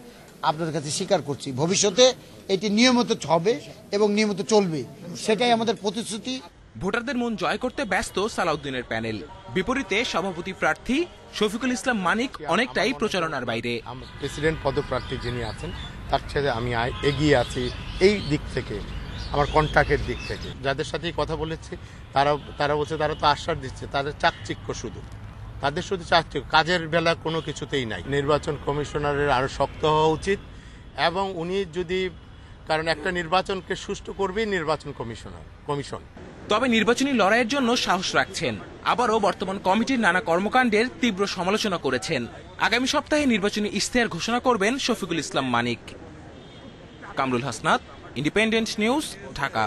আপনাদের কাছে স্বীকার করছি। ভবিষ্যতে এটি নিয়মিত হবে এবং নিয়মিত চলবে, সেটাই আমাদের প্রতিশ্রুতি। ভোটারদের মন জয় করতে ব্যস্ত সালাউদ্দিনের প্যানেল। বিপরীতে সভাপতি প্রার্থী শফিকুল ইসলাম মানিক অনেকটাই প্রচারণার বাইরে। প্রেসিডেন্ট পদপ্রার্থী যিনি আছেন তার সাথে আমি এগিয়ে আছি এই দিক থেকে, আমার কন্ট্যাক্টের দিক থেকে। যাদের সাথে কথা বলেছি তারা বলছে, তারা তো আশ্বাস দিচ্ছে, তাদের চাকচিক্য শুধু, তাদের শুধু চাকচিক্য, কাজের বেলা কোনো কিছুতেই নাই। নির্বাচন কমিশনারের আরো শক্ত হওয়া উচিত, এবং উনি যদি, কারণ একটা নির্বাচনকে সুষ্ঠু করবেই নির্বাচন কমিশন। তবে নির্বাচনী লড়াইয়ের জন্য সাহস রাখছেন, আবারও বর্তমান কমিটির নানা কর্মকাণ্ডের তীব্র সমালোচনা করেছেন। আগামী সপ্তাহে নির্বাচনী ইশতেহার ঘোষণা করবেন শফিকুল ইসলাম মানিক। Kamrul Hasnat, Independent news, Dhaka.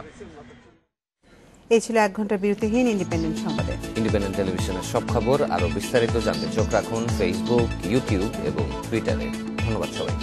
এই ছিল 1 ঘন্টার বিরতিহীন ইন্ডিপেন্ডেন্ট সংবাদে। ইন্ডিপেন্ডেন্ট টেলিভিশনের সব খবর আরো বিস্তারিত জানতে চোখ রাখুন ফেসবুক, ইউটিউব এবং টুইটারে। ধন্যবাদ সবাই।